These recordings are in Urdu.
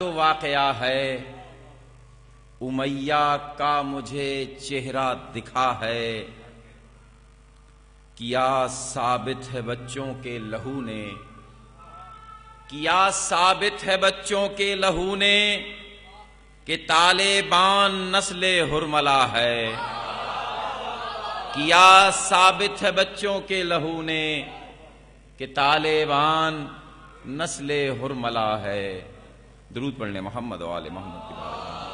تو واقعہ ہے امیہ کا مجھے چہرہ دکھا ہے، کیا ثابت ہے بچوں کے لہو نے، کیا ثابت ہے بچوں کے لہو نے کہ طالبان نسل حرملہ ہے، کیا ثابت ہے بچوں کے لہو نے کہ طالبان نسل حرملہ ہے۔ درود پڑھنے محمد و آل محمد کی بارگاہ میں۔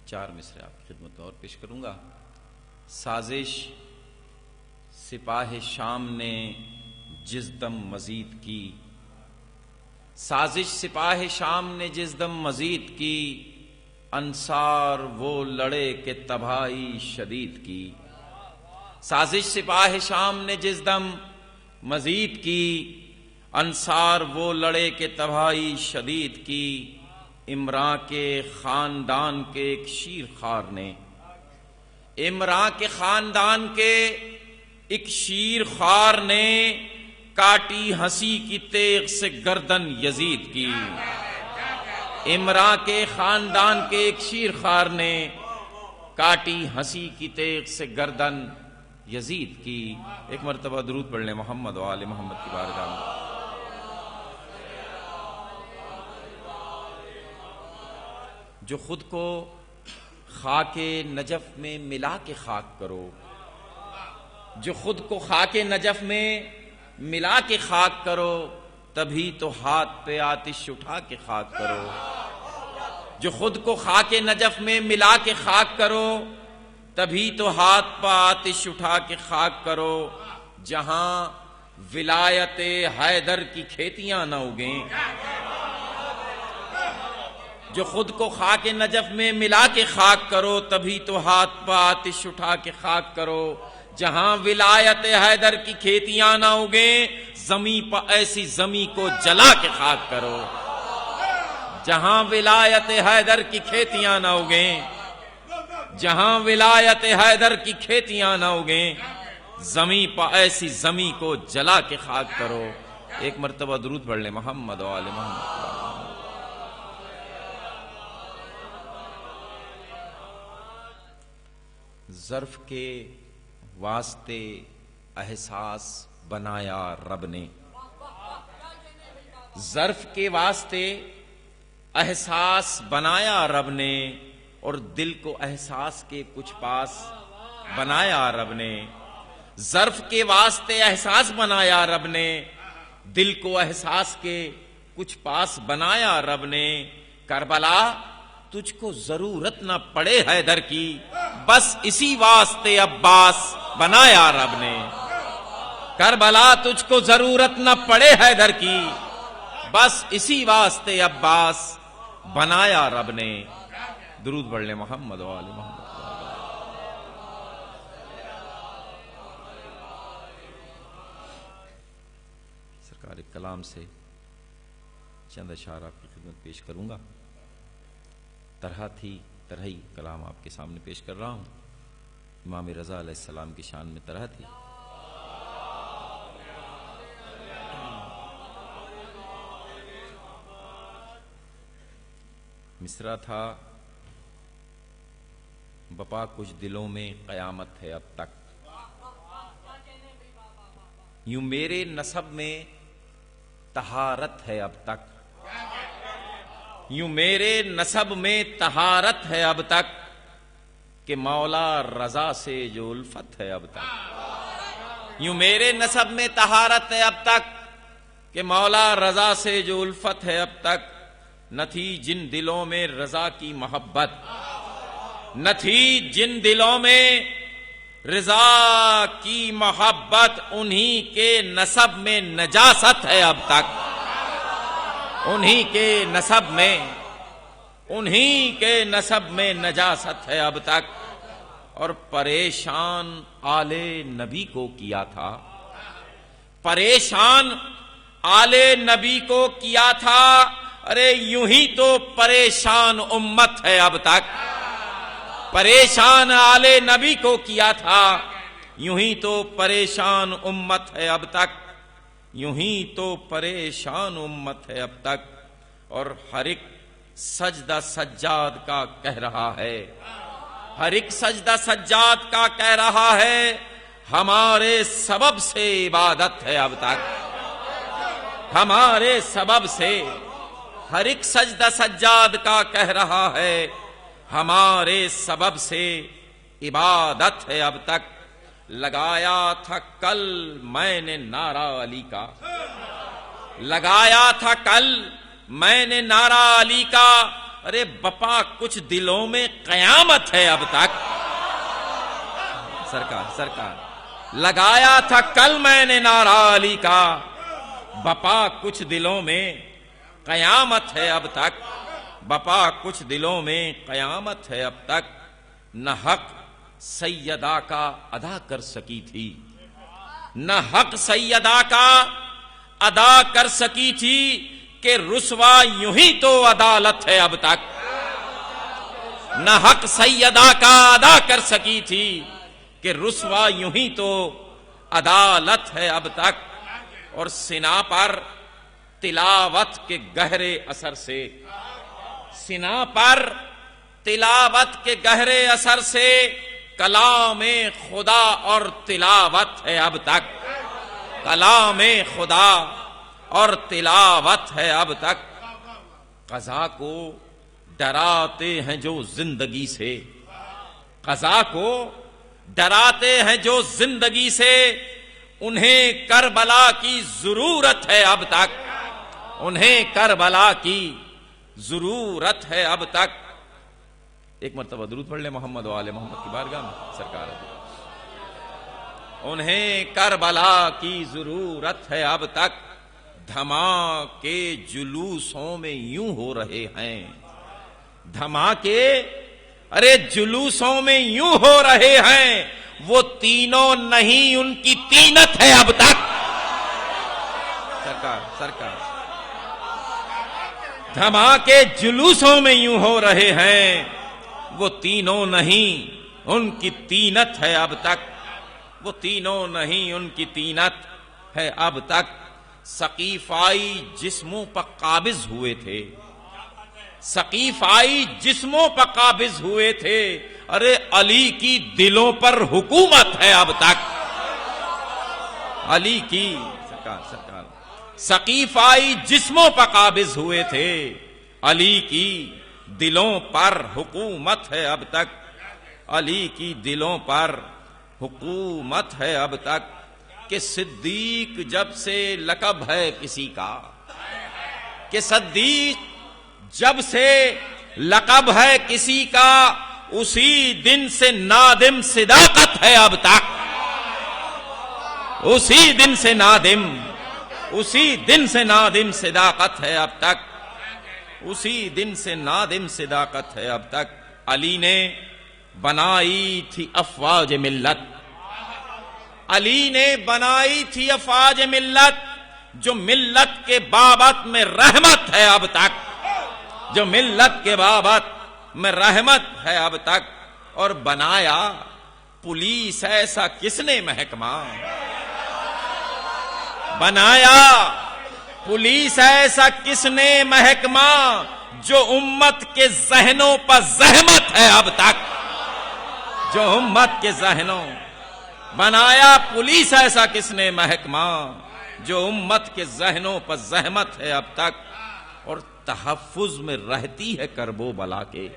چار مصرے آپ کی خدمت اور پیش کروں گا۔ سازش سپاہ شام نے جس دم مزید کی، سازش سپاہ شام نے جس دم مزید کی، انصار وہ لڑے کہ تباہی شدید کی۔ سازش سپاہ شام نے جس دم مزید کی، انصار وہ لڑے کہ تباہی شدید کی۔ عمران کے خاندان کے ایک شیر خوار نے، عمران کے خاندان کے ایک شیر خوار نے کاٹی ہنسی کی تیغ سے گردن یزید کی۔ عمران کے خاندان کے ایک شیر خوار نے کاٹی ہنسی کی تیغ سے گردن یزید کی۔ ایک مرتبہ درود پڑھ لیں محمد و آل محمد کی بارگاہ میں۔ جو خود کو خاک نجف میں ملا کے خاک کرو، جو خود کو خاک نجف میں ملا کے خاک کرو، تبھی تو ہاتھ پہ آتش اٹھا کے خاک کرو۔ جو خود کو خاک نجف میں ملا کے خاک کرو، تبھی تو ہاتھ پہ آتش اٹھا کے خاک کرو۔ جہاں ولایت حیدر کی کھیتیاں نہ اگیں، جو خود کو خاک نجف میں ملا کے خاک کرو، تبھی تو ہاتھ پہ آتش اٹھا کے خاک کرو۔ جہاں ولایت حیدر کی کھیتیاں نہ اگیں، زمین پہ ایسی زمین کو جلا کے خاک کرو۔ جہاں ولایت حیدر کی کھیتیاں نہ اگیں، جہاں ولایت حیدر کی کھیتیاں نہ اگیں، زمین پہ ایسی زمین کو جلا کے خاک کرو۔ ایک مرتبہ درود پڑھ لیں محمد و آل محمد۔ ظرف کے واسطے احساس بنایا رب نے، ظرف کے واسطے احساس بنایا رب نے، اور دل کو احساس کے کچھ پاس بنایا رب نے۔ ظرف کے واسطے احساس بنایا رب نے، دل کو احساس کے کچھ پاس بنایا رب نے۔ کربلا تجھ کو ضرورت نہ پڑے حیدر کی، بس اسی واسطے عباس بنایا رب نے۔ کربلا تجھ کو ضرورت نہ پڑے حیدر کی، بس اسی واسطے عباس بنایا رب نے۔ درود پڑھ لیں محمد و آل محمد۔ سرکار کلام سے چند اشعار آپ کی خدمت پیش کروں گا۔ طرح تھی طرح ہی کلام آپ کے سامنے پیش کر رہا ہوں۔ امام رضا علیہ السلام کی شان میں طرح تھی۔ مصرع تھا، بپا کچھ دلوں میں قیامت ہے اب تک، یوں میرے نسب میں طہارت ہے اب تک، یوں میرے نسب میں طہارت ہے اب تک، کہ مولا رضا سے جو الفت ہے اب تک۔ یوں میرے نسب میں طہارت ہے اب تک، کہ مولا رضا سے جو الفت ہے اب تک۔ نہ تھی جن دلوں میں رضا کی محبت، نہ تھی جن دلوں میں رضا کی محبت، انہی کے نسب میں نجاست ہے اب تک، انہی کے نسب میں، انہی کے نسب میں نجاست ہے اب تک۔ اور پریشان آل نبی کو کیا تھا، پریشان آل نبی کو کیا تھا، ارے یوں ہی تو پریشان امت ہے اب تک۔ پریشان آل نبی کو کیا تھا، یوں ہی تو پریشان امت ہے اب تک، یوں ہی تو پریشان امت ہے اب تک، اور ہر ایک سجدہ سجاد کا کہہ رہا ہے، ہر ایک سجدہ سجاد کا کہہ رہا ہے ہمارے سبب سے عبادت ہے اب تک، ہمارے سبب سے، ہر ایک سجدہ سجاد کا کہہ رہا ہے ہمارے سبب سے عبادت ہے اب تک۔ لگایا تھا کل میں نے نعرہ علی کا، لگایا تھا کل میں نے نعرہ علی کا، ارے بپا کچھ دلوں میں قیامت ہے اب تک۔ سرکار لگایا تھا کل میں نے نعرہ علی کا، بپا کچھ دلوں میں قیامت ہے اب تک، بپا کچھ دلوں میں قیامت ہے اب تک۔ نہ حق سیدہ کا ادا کر سکی تھی، نہ حق سیدہ کا ادا کر سکی تھی، کہ رسوا یوں ہی تو عدالت ہے اب تک۔ نہ حق سیدہ کا ادا کر سکی تھی، کہ رسوا یوں ہی تو عدالت ہے اب تک۔ اور سنا پر تلاوت کے گہرے اثر سے، سنا پر تلاوت کے گہرے اثر سے، کلام خدا اور تلاوت ہے اب تک، کلام خدا اور تلاوت ہے اب تک۔ قضا کو ڈراتے ہیں جو زندگی سے، قضا کو ڈراتے ہیں جو زندگی سے، انہیں کربلا کی ضرورت ہے اب تک، انہیں کربلا کی ضرورت ہے اب تک۔ ایک مرتبہ درود پڑھ لیں محمد و آل محمد کی بارگاہ میں سرکار۔ انہیں کربلا کی ضرورت ہے اب تک، دھماکے جلوسوں میں یوں ہو رہے ہیں، دھماکے ارے جلوسوں میں یوں ہو رہے ہیں، وہ تینوں نہیں ان کی تینت ہے اب تک۔ سرکار دھماکے جلوسوں میں یوں ہو رہے ہیں، وہ تینوں نہیں ان کی تینت ہے اب تک، وہ تینوں نہیں ان کی تینت ہے اب تک۔ سقیفائی جسموں پر قابض ہوئے تھے، سقیفائی جسموں پر قابض ہوئے تھے، ارے علی کی دلوں پر حکومت ہے اب تک، علی کی سرکار سقیفائی جسموں پر قابض ہوئے تھے، علی کی دلوں پر حکومت ہے اب تک، علی کی دلوں پر حکومت ہے اب تک۔ کہ صدیق جب سے لقب ہے کسی کا، کہ صدیق جب سے لقب ہے کسی کا، اسی دن سے نادم صداقت ہے اب تک، اسی دن سے نادم، اسی دن سے نادم صداقت ہے اب تک، اسی دن سے نادم صداقت ہے اب تک۔ علی نے بنائی تھی افواج ملت، علی نے بنائی تھی افواج ملت، جو ملت کے بابت میں رحمت ہے اب تک، جو ملت کے بابت میں رحمت ہے اب تک۔ اور بنایا پولیس ایسا کس نے محکمہ، بنایا پولیس ایسا کس نے محکمہ، جو امت کے ذہنوں پر زحمت ہے اب تک، جو امت کے ذہنوں، بنایا پولیس ایسا کس نے محکمہ، جو امت کے ذہنوں پر زحمت ہے اب تک۔ اور تحفظ میں رہتی ہے کرب و بلا کے،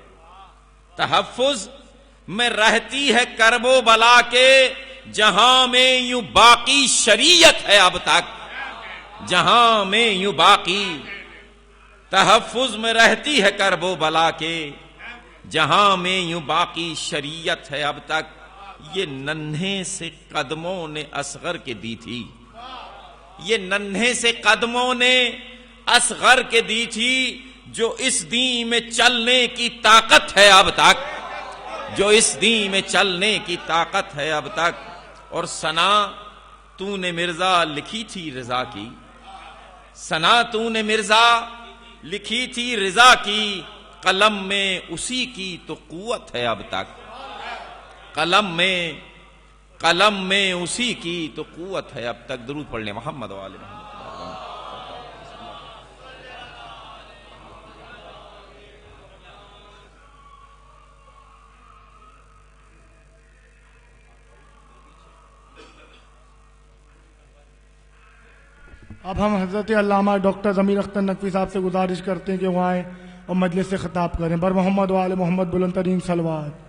تحفظ میں رہتی ہے کرب و بلا کے، جہاں میں یوں باقی شریعت ہے اب تک، جہاں میں یوں باقی تحفظ میں رہتی ہے کرب و بلا کے، جہاں میں یوں باقی شریعت ہے اب تک۔ یہ ننھے سے قدموں نے اصغر کے دی تھی، یہ ننھے سے قدموں نے اصغر کے دی تھی، جو اس دین میں چلنے کی طاقت ہے اب تک، جو اس دین میں چلنے کی طاقت ہے اب تک۔ اور ثنا تو نے مرزا لکھی تھی رضا کی، ثنا تو نے مرزا لکھی تھی رضا کی، قلم میں اسی کی تو قوت ہے اب تک، قلم میں قلم میں اسی کی تو قوت ہے اب تک. درود پڑھ لیں محمد و آل محمد. اب ہم حضرت علامہ ڈاکٹر ضمیر اختر نقوی صاحب سے گزارش کرتے ہیں کہ وہ آئیں اور مجلس سے خطاب کریں. بر محمد و آل محمد بلند ترین صلوات.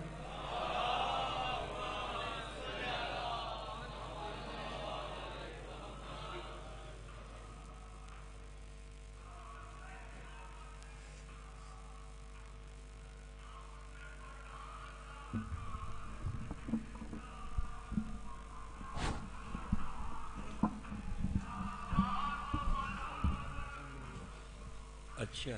اچھا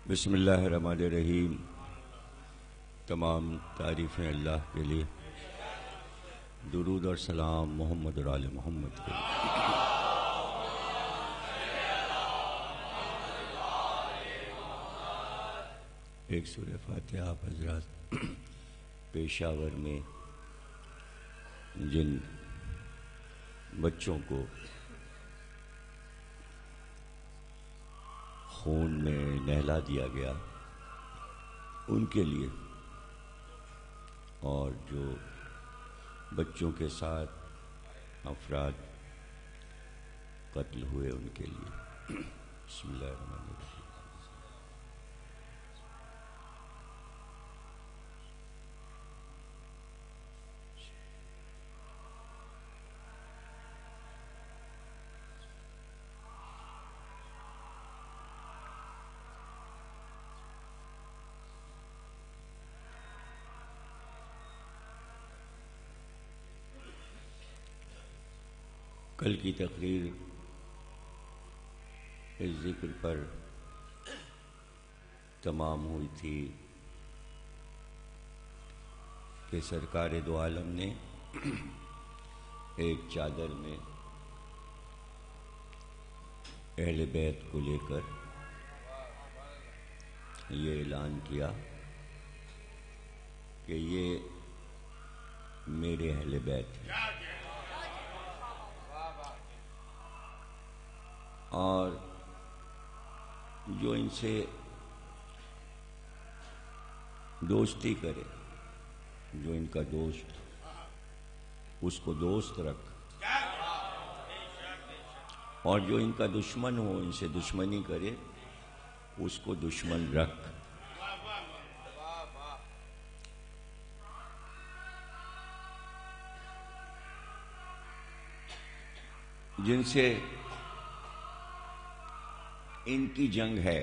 بسم اللہ الرحمن الرحیم. تمام تعریفیں اللہ کے لیے. درود اور سلام محمد اور آل محمد کے لیے. ایک سورہ فاتحہ آپ حضرات پیشاور میں جن بچوں کو خون میں نہلا دیا گیا ان کے لیے، اور جو بچوں کے ساتھ افراد قتل ہوئے ان کے لیے. بسم اللہ الرحمن الرحیم. کل کی تقریر اس ذکر پر تمام ہوئی تھی کہ سرکار دو عالم نے ایک چادر میں اہل بیت کو لے کر یہ اعلان کیا کہ یہ میرے اہل بیت ہیں، اور جو ان سے دوستی کرے، جو ان کا دوست اس کو دوست رکھ، اور جو ان کا دشمن ہو ان سے دشمنی کرے اس کو دشمن رکھ. جن سے ان کی جنگ ہے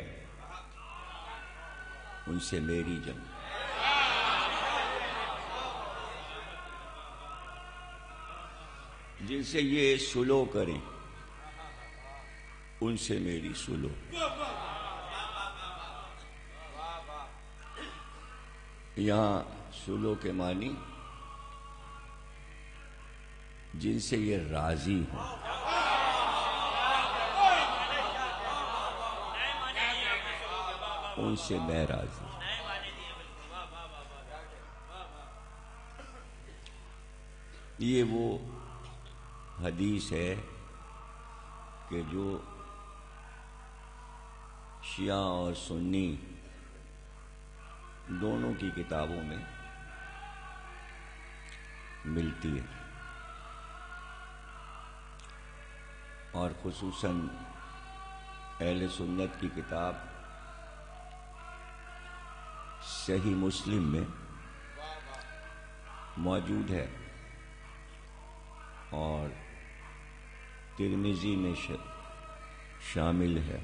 ان سے میری جنگ. جن سے یہ سلو کریں ان سے میری سلو. یہاں سلو کے معنی جن سے یہ راضی ہوں، ان سے میں راضی. یہ وہ حدیث ہے کہ جو شیعہ اور سنی دونوں کی کتابوں میں ملتی ہے، اور خصوصاً اہل سنت کی کتاب صحیح مسلم میں موجود ہے، اور ترمذی میں شامل ہے،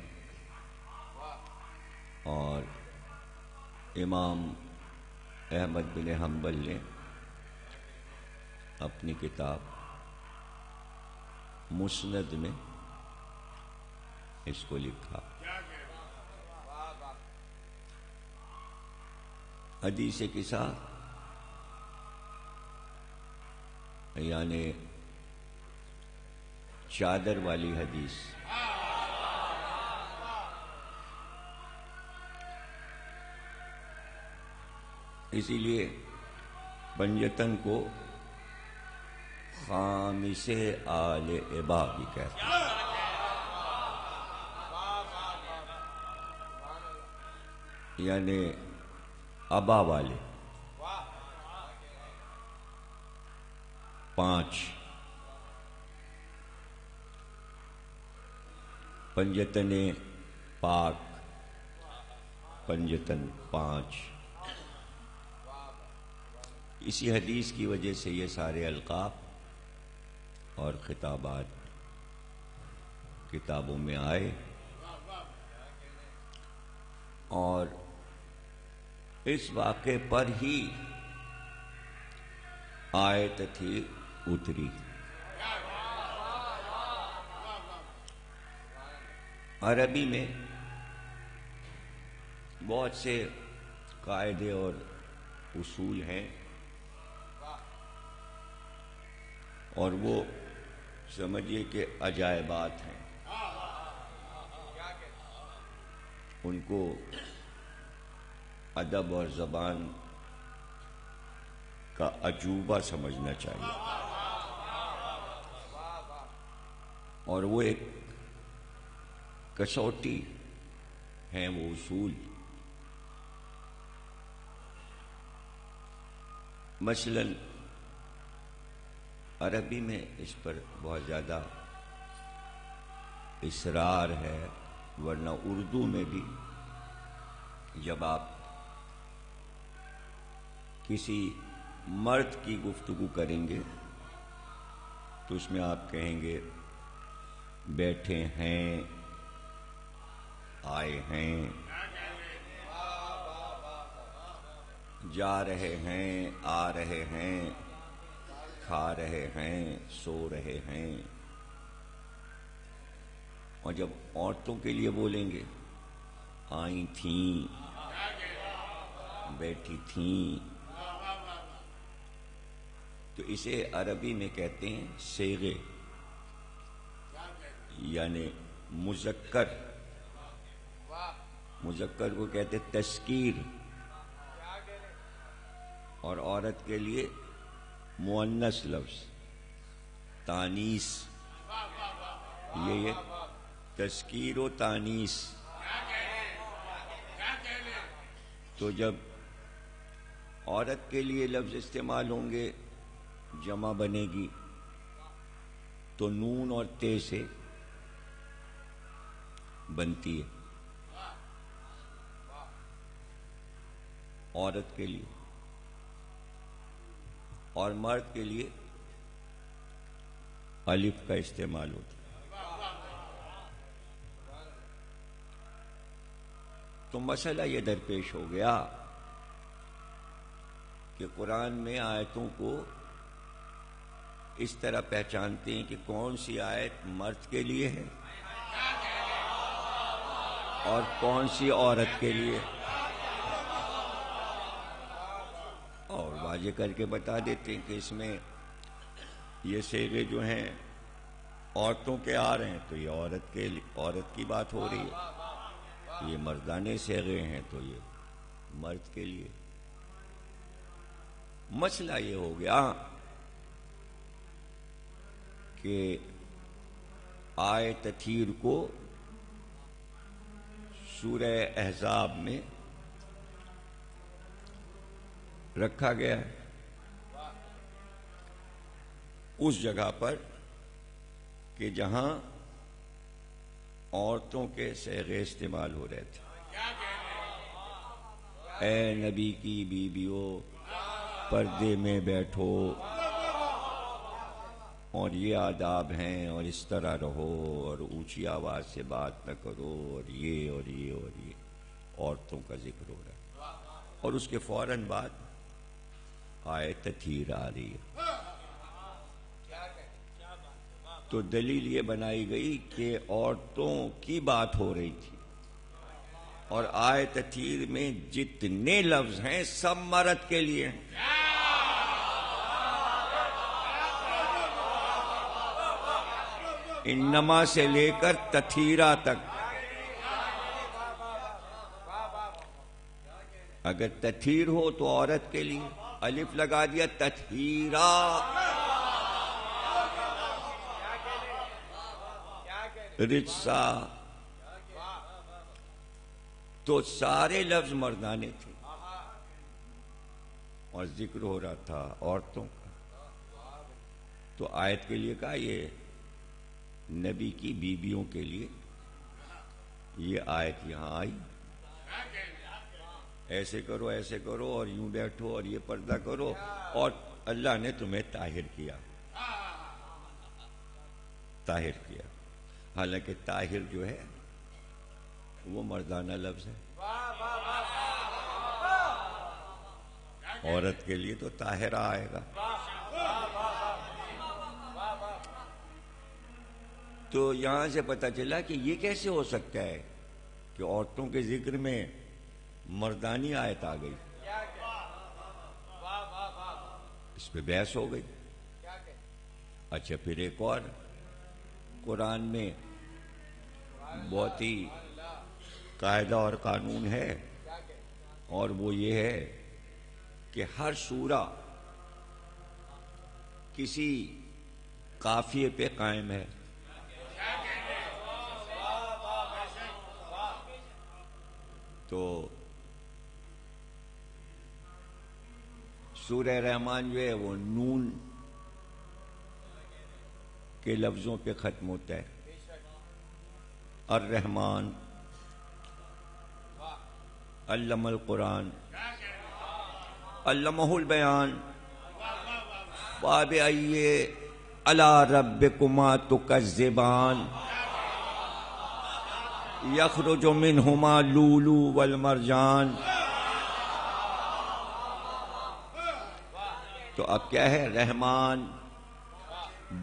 اور امام احمد بن حنبل نے اپنی کتاب مسند میں اس کو لکھا. حدیث کسا یعنی چادر والی حدیث. اسی لیے پنجتن کو خامس آل ابا بھی کہتے ہیں. یعنی ابا والے 5 پنجتن پاک، پنجتن 5. اسی حدیث کی وجہ سے یہ سارے القاب اور خطابات کتابوں میں آئے اور اس واقعے پر ہی آیت تھی اتری. عربی میں بہت سے قاعدے اور اصول ہیں اور وہ سمجھیے کہ عجائبات ہیں. ان کو ادب اور زبان کا عجوبہ سمجھنا چاہیے اور وہ ایک کسوٹی ہیں وہ اصول. مثلا عربی میں اس پر بہت زیادہ اصرار ہے، ورنہ اردو میں بھی جب آپ کسی مرد کی گفتگو کریں گے تو اس میں آپ کہیں گے بیٹھے ہیں، آئے ہیں، جا رہے ہیں، آ رہے ہیں، کھا رہے ہیں، سو رہے ہیں. اور جب عورتوں کے لیے بولیں گے آئی تھیں، بیٹھی تھیں، تو اسے عربی میں کہتے ہیں صیغے، یعنی مذکر. مذکر کو کہتے ہیں تذکیر اور عورت کے لیے مؤنث لفظ تانیث. یہ تذکیر و تانیث. تو جب عورت کے لیے لفظ استعمال ہوں گے جمع بنے گی تو نون اور تے سے بنتی ہے. عورت کے لیے اور مرد کے لیے الف کا استعمال ہوتا ہے. تو مسئلہ یہ درپیش ہو گیا کہ قرآن میں آیتوں کو اس طرح پہچانتے ہیں کہ کون سی آیت مرد کے لیے ہے اور کون سی عورت کے لیے، اور واضح کر کے بتا دیتے ہیں کہ اس میں یہ صیغے جو ہیں عورتوں کے آ رہے ہیں تو یہ عورت کی بات ہو رہی ہے، یہ مردانے صیغے ہیں تو یہ مرد کے لیے. مسئلہ یہ ہو گیا کہ آیت تطہیر کو سورہ احزاب میں رکھا گیا ہے اس جگہ پر کہ جہاں عورتوں کے صیغے استعمال ہو رہے تھے. اے نبی کی بیویوں پردے میں بیٹھو اور یہ آداب ہیں اور اس طرح رہو اور اونچی آواز سے بات نہ کرو اور یہ اور یہ اور یہ عورتوں کا ذکر ہو رہا ہے. اور اس کے فوراً بعد آیت تطہیر آ رہی ہے. تو دلیل یہ بنائی گئی کہ عورتوں کی بات ہو رہی تھی اور آئے تطہیر میں جتنے لفظ ہیں سب مرد کے لیے ہیں. انما سے لے کر تطہیرہ تک. اگر تطہیر ہو تو عورت کے لیے، الف لگا دیا تطہیرہ. رجسا تو سارے لفظ مردانے تھے، اور ذکر ہو رہا تھا عورتوں کا. تو آیت کے لیے کہا یہ نبی کی بیویوں کے لیے یہ آیت یہاں آئی. ایسے کرو ایسے کرو اور یوں بیٹھو اور یہ پردہ کرو، اور اللہ نے تمہیں طاہر کیا. طاہر کیا. حالانکہ طاہر جو ہے وہ مردانہ لفظ ہے. عورت کے لیے تو طاہرہ آئے گا. تو یہاں سے پتہ چلا کہ یہ کیسے ہو سکتا ہے کہ عورتوں کے ذکر میں مردانی آیت آ گئی. اس پہ بحث ہو گئی. اچھا پھر ایک اور قرآن میں بہت ہی قاعدہ اور قانون ہے، اور وہ یہ ہے کہ ہر سورہ کسی قافیے پہ قائم ہے. تو سورہ رحمان جو ہے وہ نون کے لفظوں پہ ختم ہوتا ہے. الرحمن علم القرآن علمہ البیان فَبِأَيِّ آلَاءِ رَبِّكُمَا تُكَذِّبَانِ یخرج منہما لولو والمرجان. تو اب کیا ہے؟ رحمان،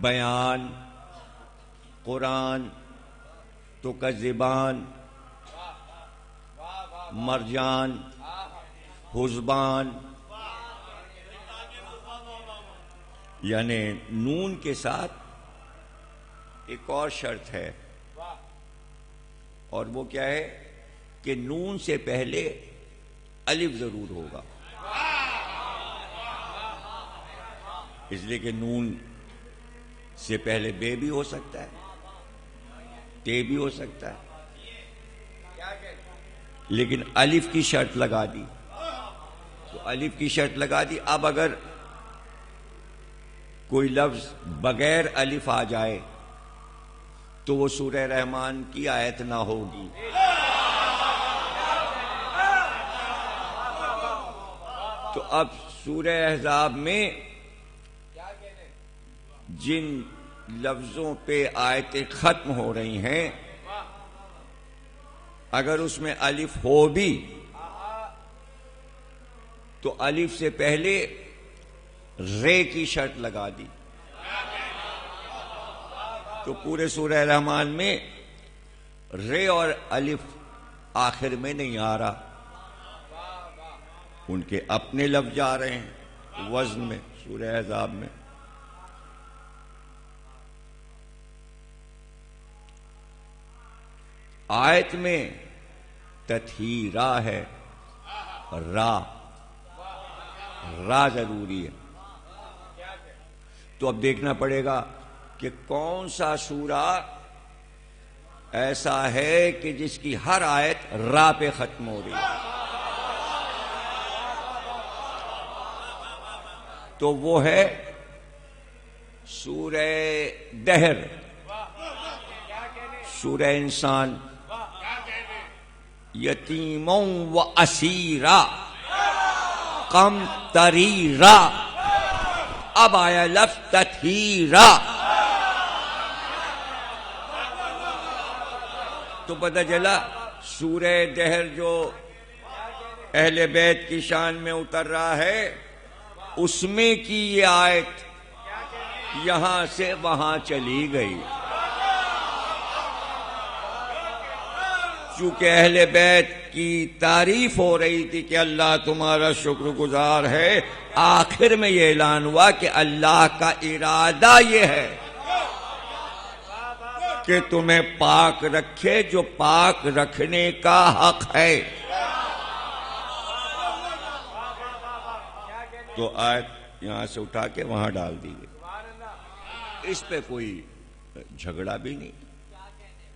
بیان، قرآن، تکذبان، مرجان، حزبان. یعنی نون کے ساتھ ایک اور شرط ہے، اور وہ کیا ہے کہ نون سے پہلے الف ضرور ہوگا. اس لیے کہ نون سے پہلے بے بھی ہو سکتا ہے، تے بھی ہو سکتا ہے، لیکن الف کی شرط لگا دی. تو الف کی شرط لگا دی. اب اگر کوئی لفظ بغیر الف آ جائے تو وہ سورہ رحمان کی آیت نہ ہوگی. تو اب سورہ احزاب میں جن لفظوں پہ آیتیں ختم ہو رہی ہیں، اگر اس میں الف ہو بھی تو الف سے پہلے رے کی شرط لگا دی. تو پورے سورہ رحمان میں رے اور الف آخر میں نہیں آ رہا، ان کے اپنے لفظ جا رہے ہیں وزن میں سورہ احزاب میں. آیت میں تطہیرہ ہے، را ضروری ہے. تو اب دیکھنا پڑے گا کہ کون سا سورہ ایسا ہے کہ جس کی ہر آیت را پہ ختم ہو رہی ہے. تو وہ ہے سورہ دہر، سورہ انسان، یتیموں و اسیرا، قم تریرا. اب آیا لفظ تطہیرا. تو پتہ چلا سورہ دہر جو اہل بیت کی شان میں اتر رہا ہے، اس میں کی یہ آیت یہاں سے وہاں چلی گئی. چونکہ اہل بیت کی تعریف ہو رہی تھی کہ اللہ تمہارا شکر گزار ہے، آخر میں یہ اعلان ہوا کہ اللہ کا ارادہ یہ ہے کہ تمہیں پاک رکھے جو پاک رکھنے کا حق ہے۔ تو آیت یہاں سے اٹھا کے وہاں ڈال دی گئی، اس پہ کوئی جھگڑا بھی نہیں،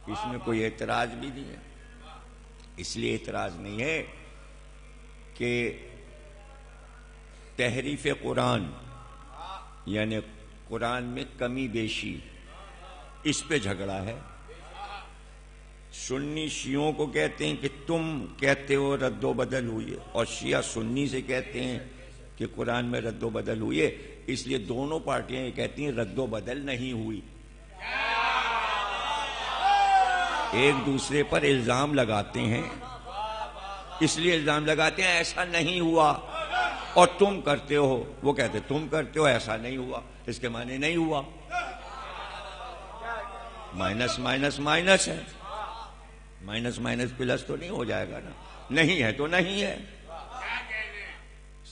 اس میں کوئی اعتراض بھی نہیں ہے۔ اس لیے اعتراض نہیں ہے کہ تحریف قرآن یعنی قرآن میں کمی بیشی، اس پہ جھگڑا ہے۔ سنی شیعوں کو کہتے ہیں کہ تم کہتے ہو رد و بدل ہوئی ہے، اور شیعہ سنی سے کہتے ہیں کہ قرآن میں رد و بدل ہوئی ہے، اس لیے دونوں پارٹیاں یہ کہتی ہیں رد و بدل نہیں ہوئی۔ ایک دوسرے پر الزام لگاتے ہیں، اس لیے الزام لگاتے ہیں ایسا نہیں ہوا، اور تم کرتے ہو، وہ کہتے تم کرتے ہو ایسا نہیں ہوا، اس کے معنی نہیں ہوا، مائنس مائنس مائنس ہے، مائنس مائنس پلس تو نہیں ہو جائے گا نا، نہیں ہے تو نہیں ہے،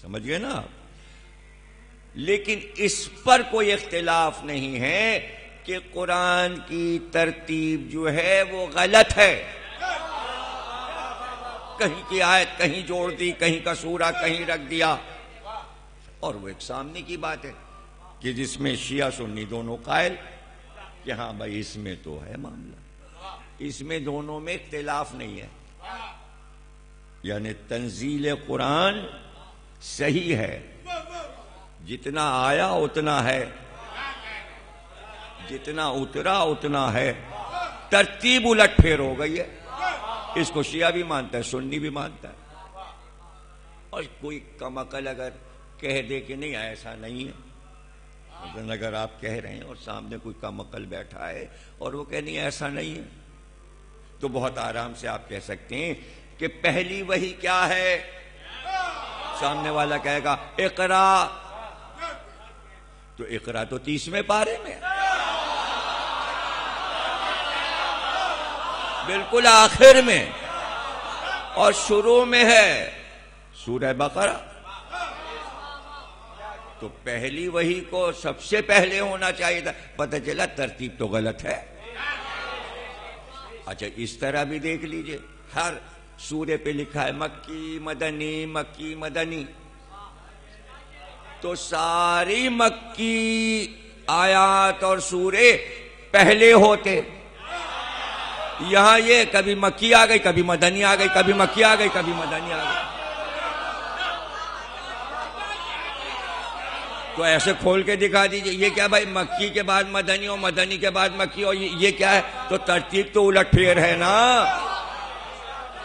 سمجھ گئے نا آپ۔ لیکن اس پر کوئی اختلاف نہیں ہے کہ قرآن کی ترتیب جو ہے وہ غلط ہے، کہیں کی آیت کہیں جوڑ دی، کہیں کا سورہ کہیں رکھ دیا، اور وہ ایک سامنے کی بات ہے کہ جس میں شیعہ سنی دونوں قائل کہ ہاں بھائی اس میں تو ہے معاملہ، اس میں دونوں میں اختلاف نہیں ہے، یعنی تنزیل قرآن صحیح ہے، جتنا آیا اتنا ہے، جتنا اترا اتنا ہے، ترتیب الٹ پھیر ہو گئی ہے، اس کو شیعہ بھی مانتا ہے، سنی بھی مانتا ہے، اور کوئی کم عقل اگر کہہ دے کہ نہیں ایسا نہیں ہے، مثلا اگر آپ کہہ رہے ہیں اور سامنے کوئی کم عقل بیٹھا ہے اور وہ کہ نہیں ایسا نہیں ہے، تو بہت آرام سے آپ کہہ سکتے ہیں کہ پہلی وحی کیا ہے، سامنے والا کہے گا اقرا، تو اقرا تو 30ویں پارے میں ہے، بالکل آخر میں، اور شروع میں ہے سورہ بقرہ، تو پہلی وحی کو سب سے پہلے ہونا چاہیے تھا، پتہ چلا ترتیب تو غلط ہے۔ اچھا اس طرح بھی دیکھ لیجئے، ہر سورے پہ لکھا ہے مکی مدنی مکی مدنی، تو ساری مکی آیات اور سورے پہلے ہوتے، یہاں یہ کبھی مکی آ گئی کبھی مدنی آ گئی، کبھی مکی آ گئی کبھی مدنی آ گئی، تو ایسے کھول کے دکھا دیجئے، یہ کیا بھائی مکی کے بعد مدنی اور مدنی کے بعد مکی، اور یہ کیا ہے، تو ترتیب تو الٹ پھیر ہے نا،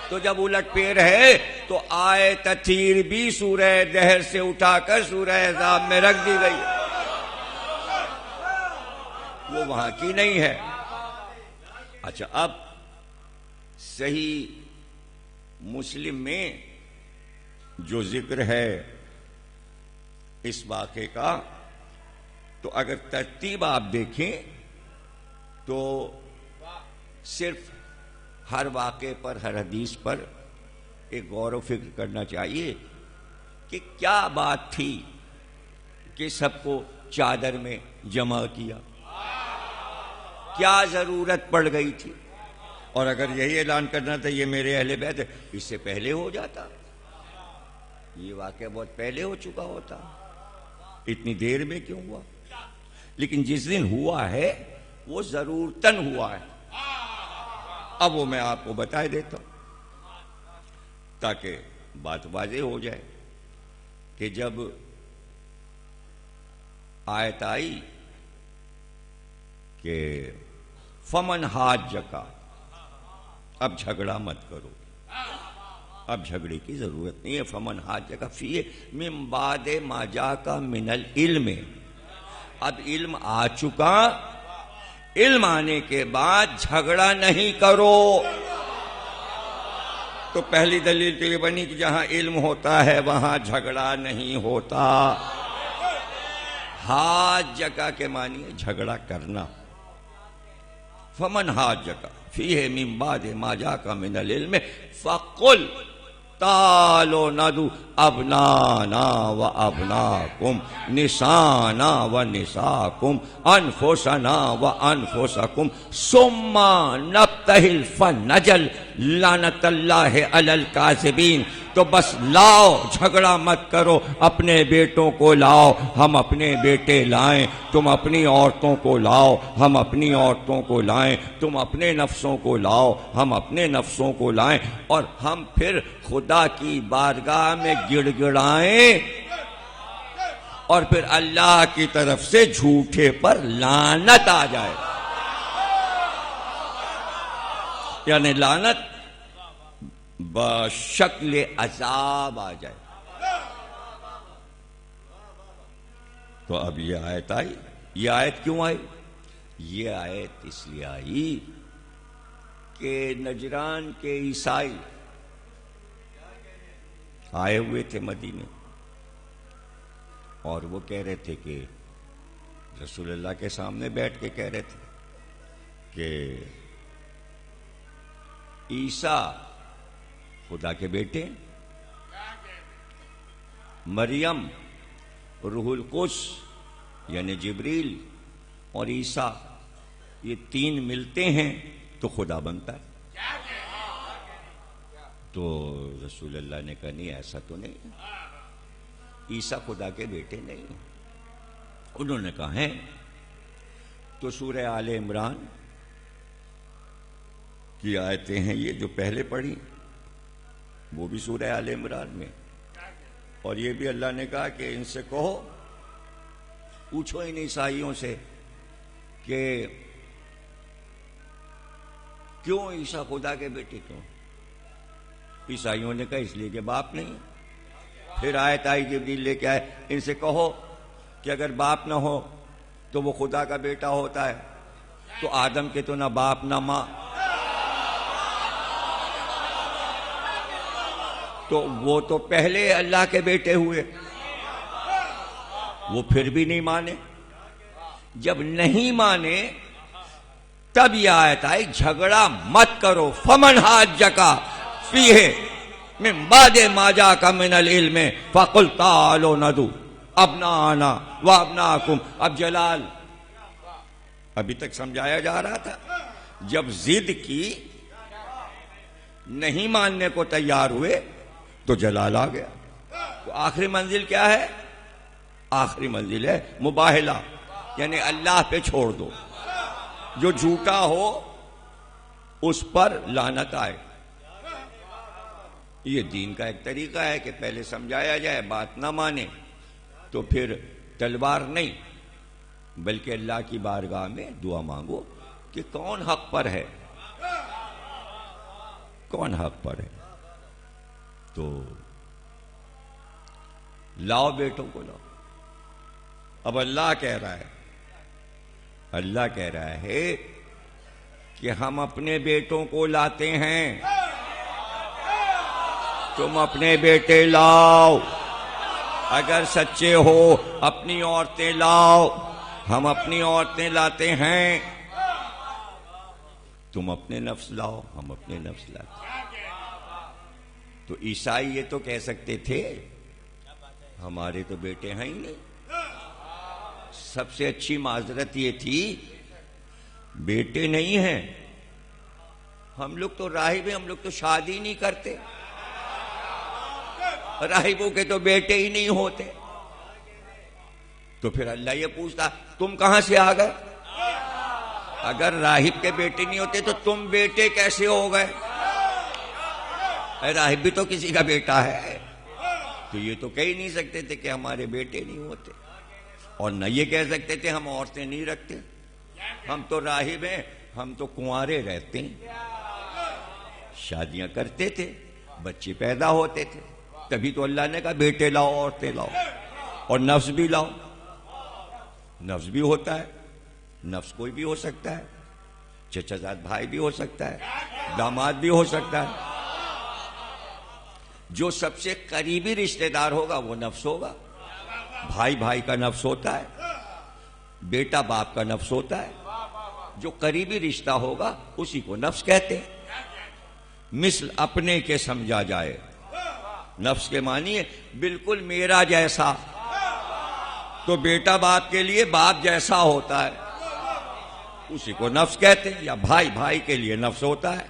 تو جب الٹ پھیر ہے تو آئے تطہیر بھی سورہ دہر سے اٹھا کر سورہ احزاب میں رکھ دی گئی، وہ وہاں کی نہیں ہے۔ اچھا اب صحیح مسلم میں جو ذکر ہے اس واقعے کا، تو اگر ترتیب آپ دیکھیں تو صرف ہر واقعے پر ہر حدیث پر ایک غور و فکر کرنا چاہیے کہ کیا بات تھی کہ سب کو چادر میں جمع کیا، کیا ضرورت پڑ گئی تھی، اور اگر یہی اعلان کرنا تھا یہ میرے اہل بیت ہے، اس سے پہلے ہو جاتا، یہ واقعہ بہت پہلے ہو چکا ہوتا، اتنی دیر میں کیوں ہوا؟ لیکن جس دن ہوا ہے وہ ضرورتاً ہوا ہے، اب وہ میں آپ کو بتا دیتا ہوں تاکہ بات واضح ہو جائے کہ جب آیت آئی کہ فمن حاجکا، اب جھگڑا مت کرو، اب جھگڑے کی ضرورت نہیں ہے، فمن حاجکا فیہ من بعد ما جاءک من العلم، اب علم آ چکا، علم آنے کے بعد جھگڑا نہیں کرو، تو پہلی دلیل تو یہ بنی کہ جہاں علم ہوتا ہے وہاں جھگڑا نہیں ہوتا، حاجکا کے معنی ہے جھگڑا کرنا، فمن حاجک فیہ من بعد ما جاک من العلم فقل تعالوا ندعو ابنانا و ابناکم نسانا و نساکم انفسنا و انفسکم ثم نبتہل فنجل لعنت اللہ علی الکاذبین. تو بس لاؤ، جھگڑا مت کرو، اپنے بیٹوں کو لاؤ، ہم اپنے بیٹے لائیں، تم اپنی عورتوں کو لاؤ، ہم اپنی عورتوں کو لائیں، تم اپنے نفسوں کو لاؤ، ہم اپنے نفسوں کو لائیں، اور ہم پھر خدا کی بارگاہ میں گڑ گڑائیں، اور پھر اللہ کی طرف سے جھوٹے پر لعنت آ جائے. یعنی لعنت بشکل عذاب آ جائے. تو اب یہ آیت آئی. یہ آیت کیوں آئی؟ یہ آیت اس لیے آئی کہ نجران کے عیسائی آئے ہوئے تھے مدینے، اور وہ کہہ رہے تھے کہ رسول اللہ کے سامنے بیٹھ کے کہہ رہے تھے کہ عیسیٰ خدا کے بیٹے، مریم روح القدس یعنی جبریل اور عیسیٰ یہ تین ملتے ہیں تو خدا بنتا ہے. تو رسول اللہ نے کہا نہیں، ایسا تو نہیں، عیسیٰ خدا کے بیٹے نہیں. انہوں نے کہا ہے. تو سورہ آل عمران کی آیتیں ہیں یہ جو پہلے پڑھی، وہ بھی سورہ آل عمران میں، اور یہ بھی اللہ نے کہا کہ ان سے کہو، پوچھو ان عیسائیوں سے کہ کیوں عیسیٰ خدا کے بیٹے کیوں؟ عیسائیوں نے کہا اس لیے کہ باپ نہیں. پھر آیت آئی جبریل لے کے آئے، ان سے کہو کہ اگر باپ نہ ہو تو وہ خدا کا بیٹا ہوتا ہے. تو آدم کے تو نہ باپ نہ ماں، تو وہ تو پہلے اللہ کے بیٹے ہوئے. وہ پھر بھی نہیں مانے. جب نہیں مانے تب یہ آیت آئی جھگڑا مت کرو. فمن حاجک فیہ من بعد ما جاک من العلم فقل تعالوا ندعو ابنانا و ابناکم. اب جلال ابھی تک سمجھایا جا رہا تھا، جب ضد کی نہیں ماننے کو تیار ہوئے تو جلال آ گیا. تو آخری منزل کیا ہے؟ آخری منزل ہے مباہلہ، یعنی اللہ پہ چھوڑ دو، جو جھوٹا ہو اس پر لعنت آئے. یہ دین کا ایک طریقہ ہے کہ پہلے سمجھایا جائے، بات نہ مانے تو پھر تلوار نہیں بلکہ اللہ کی بارگاہ میں دعا مانگو کہ کون حق پر ہے، کون حق پر ہے. تو لاؤ بیٹوں کو لاؤ. اب اللہ کہہ رہا ہے، اللہ کہہ رہا ہے کہ ہم اپنے بیٹوں کو لاتے ہیں، تم اپنے بیٹے لاؤ. اگر سچے ہو اپنی عورتیں لاؤ، ہم اپنی عورتیں لاتے ہیں. تم اپنے نفس لاؤ، ہم اپنے نفس لاتے ہیں. تو عیسائی یہ تو کہہ سکتے تھے ہمارے تو بیٹے ہیں ہی نہیں. سب سے اچھی معذرت یہ تھی بیٹے نہیں ہیں، ہم لوگ تو راہب ہیں، ہم لوگ تو شادی نہیں کرتے، راہبوں کے تو بیٹے ہی نہیں ہوتے. تو پھر اللہ یہ پوچھتا تم کہاں سے آ گئے؟ اگر راہب کے بیٹے نہیں ہوتے تو تم بیٹے کیسے ہو گئے؟ راہب بھی تو کسی کا بیٹا ہے. تو یہ تو کہہ ہی نہیں سکتے تھے کہ ہمارے بیٹے نہیں ہوتے، اور نہ یہ کہہ سکتے تھے ہم عورتیں نہیں رکھتے، ہم تو راہب ہیں، ہم تو کنوارے رہتے ہیں. شادیاں کرتے تھے، بچے پیدا ہوتے تھے، تبھی تو اللہ نے کہا بیٹے لاؤ، عورتیں لاؤ، اور نفس بھی لاؤ. نفس بھی ہوتا ہے، نفس کوئی بھی ہو سکتا ہے، چچا زاد بھائی بھی ہو سکتا ہے، داماد بھی ہو سکتا ہے. جو سب سے قریبی رشتہ دار ہوگا وہ نفس ہوگا. بھائی بھائی کا نفس ہوتا ہے، بیٹا باپ کا نفس ہوتا ہے، جو قریبی رشتہ ہوگا اسی کو نفس کہتے ہیں. مثل اپنے کے سمجھا جائے. نفس کے معنی ہے بالکل میرا جیسا. تو بیٹا باپ کے لیے باپ جیسا ہوتا ہے, اسی کو نفس کہتے ہیں. یا بھائی بھائی کے لیے نفس ہوتا ہے,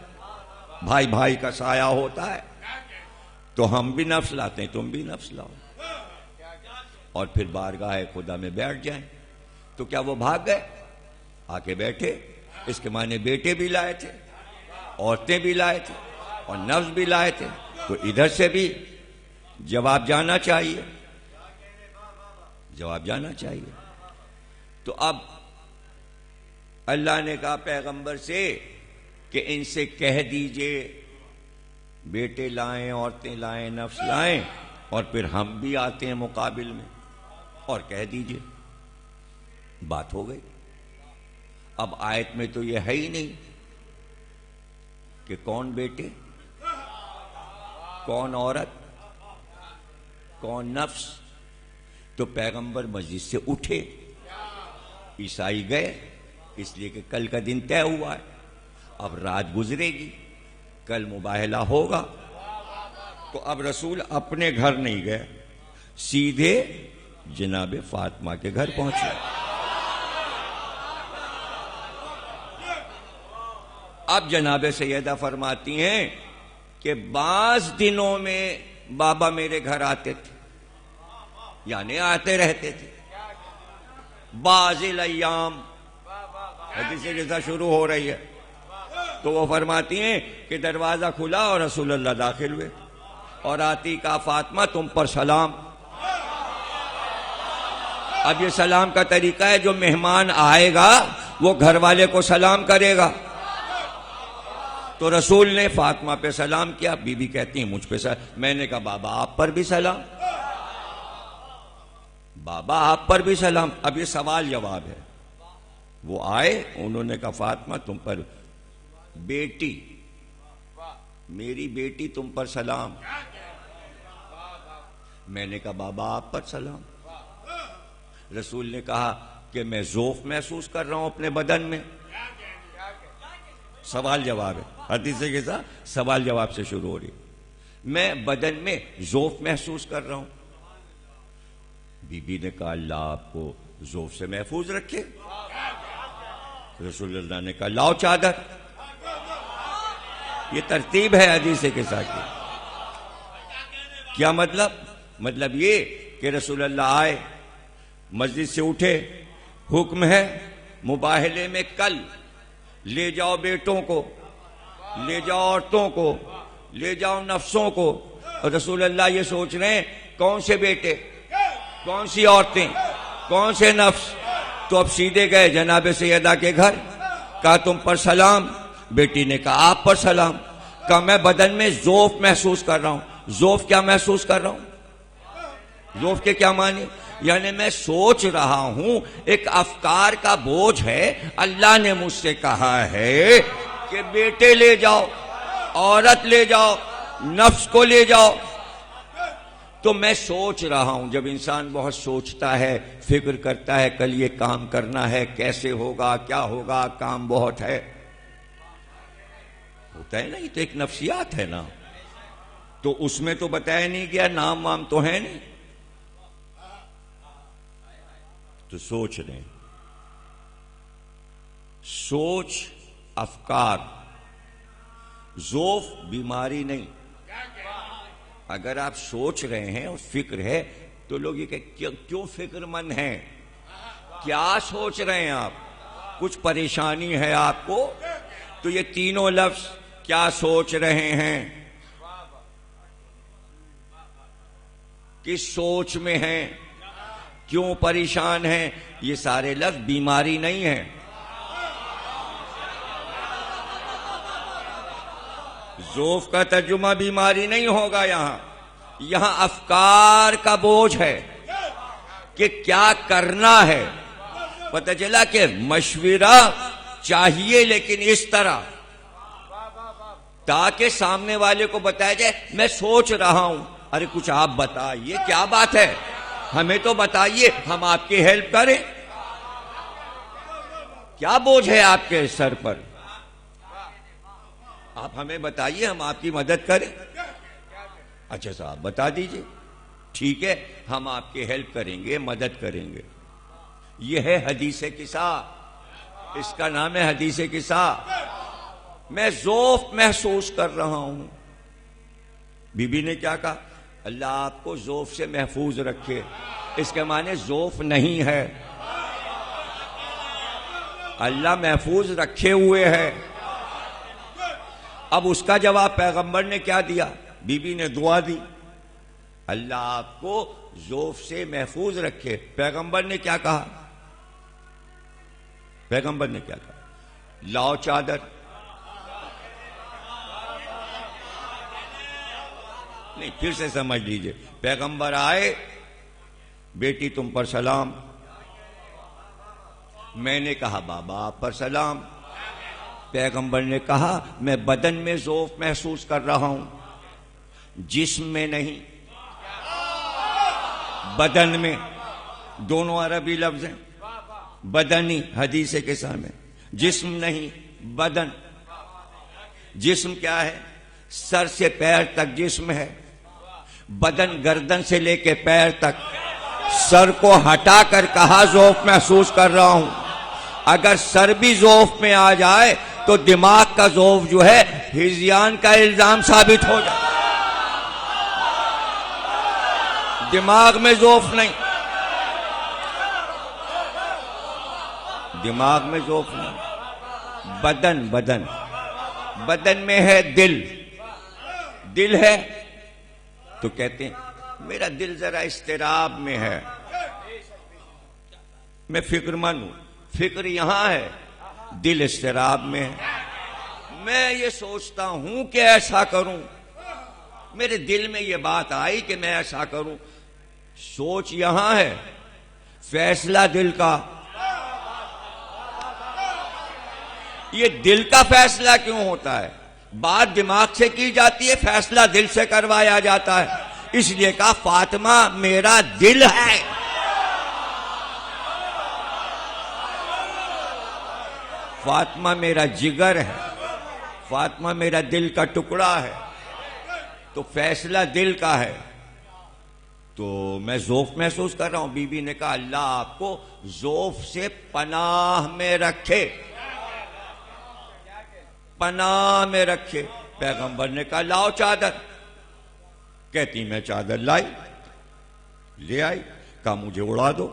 بھائی بھائی کا سایہ ہوتا ہے. تو ہم بھی نفس لاتے ہیں, تم بھی نفس لاؤ, اور پھر بارگاہ خدا میں بیٹھ جائیں. تو کیا وہ بھاگ گئے؟ آ کے بیٹھے. اس کے معنی بیٹے بھی لائے تھے, عورتیں بھی لائے تھے, اور نفس بھی لائے تھے. تو ادھر سے بھی جواب جانا چاہیے, جواب جانا چاہیے. تو اب اللہ نے کہا پیغمبر سے کہ ان سے کہہ دیجئے بیٹے لائیں, عورتیں لائیں, نفس لائیں, اور پھر ہم بھی آتے ہیں مقابل میں, اور کہہ دیجئے. بات ہو گئی. اب آیت میں تو یہ ہے ہی نہیں کہ کون بیٹے, کون عورت, کون نفس. تو پیغمبر مسجد سے اٹھے, عیسائی گئے, اس لیے کہ کل کا دن طے ہوا ہے. اب رات گزرے گی, کل مباہلہ ہوگا. تو اب رسول اپنے گھر نہیں گئے, سیدھے جناب فاطمہ کے گھر پہنچے. اب جناب سیدہ فرماتی ہیں کہ بعض دنوں میں بابا میرے گھر آتے تھے, یعنی آتے رہتے تھے. بعض الایام حدیث جیسا شروع ہو رہی ہے. تو وہ فرماتی ہیں کہ دروازہ کھلا اور رسول اللہ داخل ہوئے, اور آتی کا فاطمہ تم پر سلام. اب یہ سلام کا طریقہ ہے, جو مہمان آئے گا وہ گھر والے کو سلام کرے گا. تو رسول نے فاطمہ پہ سلام کیا. بی بی کہتی ہیں مجھ پہ سلام. میں نے کہا بابا آپ پر بھی سلام, بابا آپ پر بھی سلام. اب یہ سوال جواب ہے. وہ آئے, انہوں نے کہا فاطمہ تم پر, بیٹی میری بیٹی تم پر سلام. میں نے کہا بابا آپ پر سلام. رسول نے کہا کہ میں ذوف محسوس کر رہا ہوں اپنے بدن میں. سوال جواب ہے, حدیث کے ساتھ سوال جواب سے شروع ہو رہی. میں بدن میں ذوف محسوس کر رہا ہوں. بی بی نے کہا اللہ آپ کو ذوف سے محفوظ رکھے. رسول اللہ نے کہا لاؤ چادر. یہ ترتیب ہے حدیث کے ساتھ. کیا مطلب؟ مطلب یہ کہ رسول اللہ آئے, مسجد سے اٹھے, حکم ہے مباہلے میں کل لے جاؤ بیٹوں کو, لے جاؤ عورتوں کو, لے جاؤ نفسوں کو. اور رسول اللہ یہ سوچ رہے ہیں کون سے بیٹے, کون سی عورتیں, کون سے نفس. تو اب سیدھے گئے جناب سیدہ کے گھر. کہا تم پر سلام. بیٹی نے کہا آپ پر سلام. کہا میں بدن میں ذوف محسوس کر رہا ہوں. ذوف کیا محسوس کر رہا ہوں؟ ذوف کے کیا معنی؟ یعنی میں سوچ رہا ہوں, ایک افکار کا بوجھ ہے. اللہ نے مجھ سے کہا ہے کہ بیٹے لے جاؤ, عورت لے جاؤ, نفس کو لے جاؤ. تو میں سوچ رہا ہوں. جب انسان بہت سوچتا ہے, فکر کرتا ہے, کل یہ کام کرنا ہے, کیسے ہوگا, کیا ہوگا, کام بہت ہے, ہوتا ہے نا. یہ تو ایک نفسیات ہے نا. تو اس میں تو بتایا نہیں گیا, نام وام تو ہے نہیں. تو سوچ رہے ہیں. سوچ, افکار. ذوف بیماری نہیں. اگر آپ سوچ رہے ہیں اور فکر ہے تو لوگ یہ کہ کیوں فکر مند ہیں, کیا سوچ رہے ہیں آپ, کچھ پریشانی ہے آپ کو. تو یہ تینوں لفظ کیا سوچ رہے ہیں, کس سوچ میں ہیں, کیوں پریشان ہیں, یہ سارے لفظ بیماری نہیں ہیں. ذوف کا ترجمہ بیماری نہیں ہوگا. یہاں افکار کا بوجھ ہے کہ کیا کرنا ہے. پتہ چلا کہ مشورہ چاہیے لیکن اس طرح, تاکہ سامنے والے کو بتایا جائے میں سوچ رہا ہوں. ارے کچھ آپ بتائیے, کیا بات ہے, ہمیں تو بتائیے, ہم آپ کی ہیلپ کریں. کیا بوجھ ہے آپ کے سر پر؟ آپ ہمیں بتائیے، ہم آپ کی مدد کریں۔ اچھا صاحب بتا دیجئے، ٹھیک ہے ہم آپ کی ہیلپ کریں گے، مدد کریں گے۔ یہ ہے حدیث قصہ، اس کا نام ہے حدیث قصہ۔ میں ذوف محسوس کر رہا ہوں۔ بی بی نے کیا کہا؟ اللہ آپ کو ذوف سے محفوظ رکھے۔ اس کے معنی ذوف نہیں ہے، اللہ محفوظ رکھے ہوئے ہے۔ اب اس کا جواب پیغمبر نے کیا دیا؟ بی بی نے دعا دی، اللہ آپ کو ذوف سے محفوظ رکھے۔ پیغمبر نے کیا کہا؟ پیغمبر نے کیا کہا؟ لاؤ چادر۔ نہیں، پھر سے سمجھ لیجئے، پیغمبر آئے، بیٹی تم پر سلام۔ میں نے کہا بابا آپ پر سلام۔ پیغمبر نے کہا میں بدن میں ذوف محسوس کر رہا ہوں، جسم میں نہیں، بدن میں۔ دونوں عربی لفظ ہیں، بدنی حدیث کے سامنے، جسم نہیں بدن۔ جسم کیا ہے؟ سر سے پیر تک جسم ہے، بدن گردن سے لے کے پیر تک۔ سر کو ہٹا کر کہا ذوف محسوس کر رہا ہوں۔ اگر سر بھی ذوف میں آ جائے تو دماغ کا ذوف جو ہے ہذیان کا الزام ثابت ہو جائے۔ دماغ میں ذوف نہیں، دماغ میں ذوف نہیں، بدن بدن بدن میں ہے دل۔ دل ہے تو کہتے ہیں میرا دل ذرا اضطراب میں ہے، میں فکر مند ہوں۔ فکر یہاں ہے، دل اضطراب میں ہے۔ میں یہ سوچتا ہوں کہ ایسا کروں، میرے دل میں یہ بات آئی کہ میں ایسا کروں۔ سوچ یہاں ہے، فیصلہ دل کا۔ یہ دل کا فیصلہ کیوں ہوتا ہے؟ بات دماغ سے کی جاتی ہے، فیصلہ دل سے کروایا جاتا ہے۔ اس لیے کہا فاطمہ میرا دل ہے۔ فاطمہ میرا جگر ہے، فاطمہ میرا دل کا ٹکڑا ہے، تو فیصلہ دل کا ہے۔ تو میں ذوف محسوس کر رہا ہوں۔ بی بی نے کہا اللہ آپ کو ذوف سے پناہ میں رکھے، پناہ میں رکھے۔ پیغمبر نے کہا لاؤ چادر۔ کہتی میں چادر لائی، لے آئی، کہا مجھے اڑا دو۔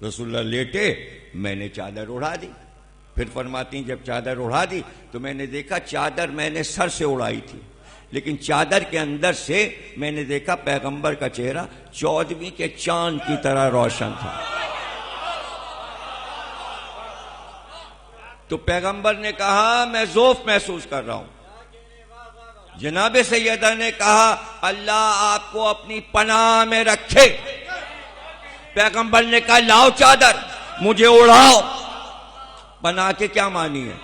رسول اللہ لیٹے، میں نے چادر اڑا دی۔ پھر فرماتی جب چادر اڑا دی تو میں نے دیکھا چادر میں نے سر سے اڑائی تھی، لیکن چادر کے اندر سے میں نے دیکھا پیغمبر کا چہرہ 14ویں کے چاند کی طرح روشن تھا۔ تو پیغمبر نے کہا میں ذوف محسوس کر رہا ہوں۔ جناب سیدہ نے کہا اللہ آپ کو اپنی پناہ میں رکھے۔ پیغمبر نے کہا لاؤ چادر، مجھے اڑاؤ۔ پناہ کے کیا معنی ہے؟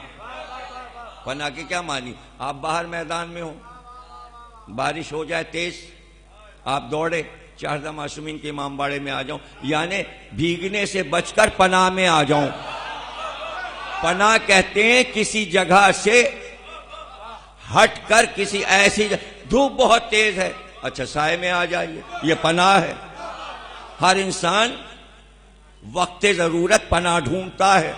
پناہ کے کیا معنی؟ آپ باہر میدان میں ہو، بارش ہو جائے تیز، آپ دوڑے چاہدہ معصومین کے امام باڑے میں آ جاؤں، یعنی بھیگنے سے بچ کر پناہ میں آ جاؤں۔ پناہ کہتے ہیں کسی جگہ سے ہٹ کر کسی ایسی دھوپ بہت تیز ہے، اچھا سائے میں آ جائیے، یہ پناہ ہے۔ ہر انسان وقت ضرورت پناہ ڈھونڈتا ہے۔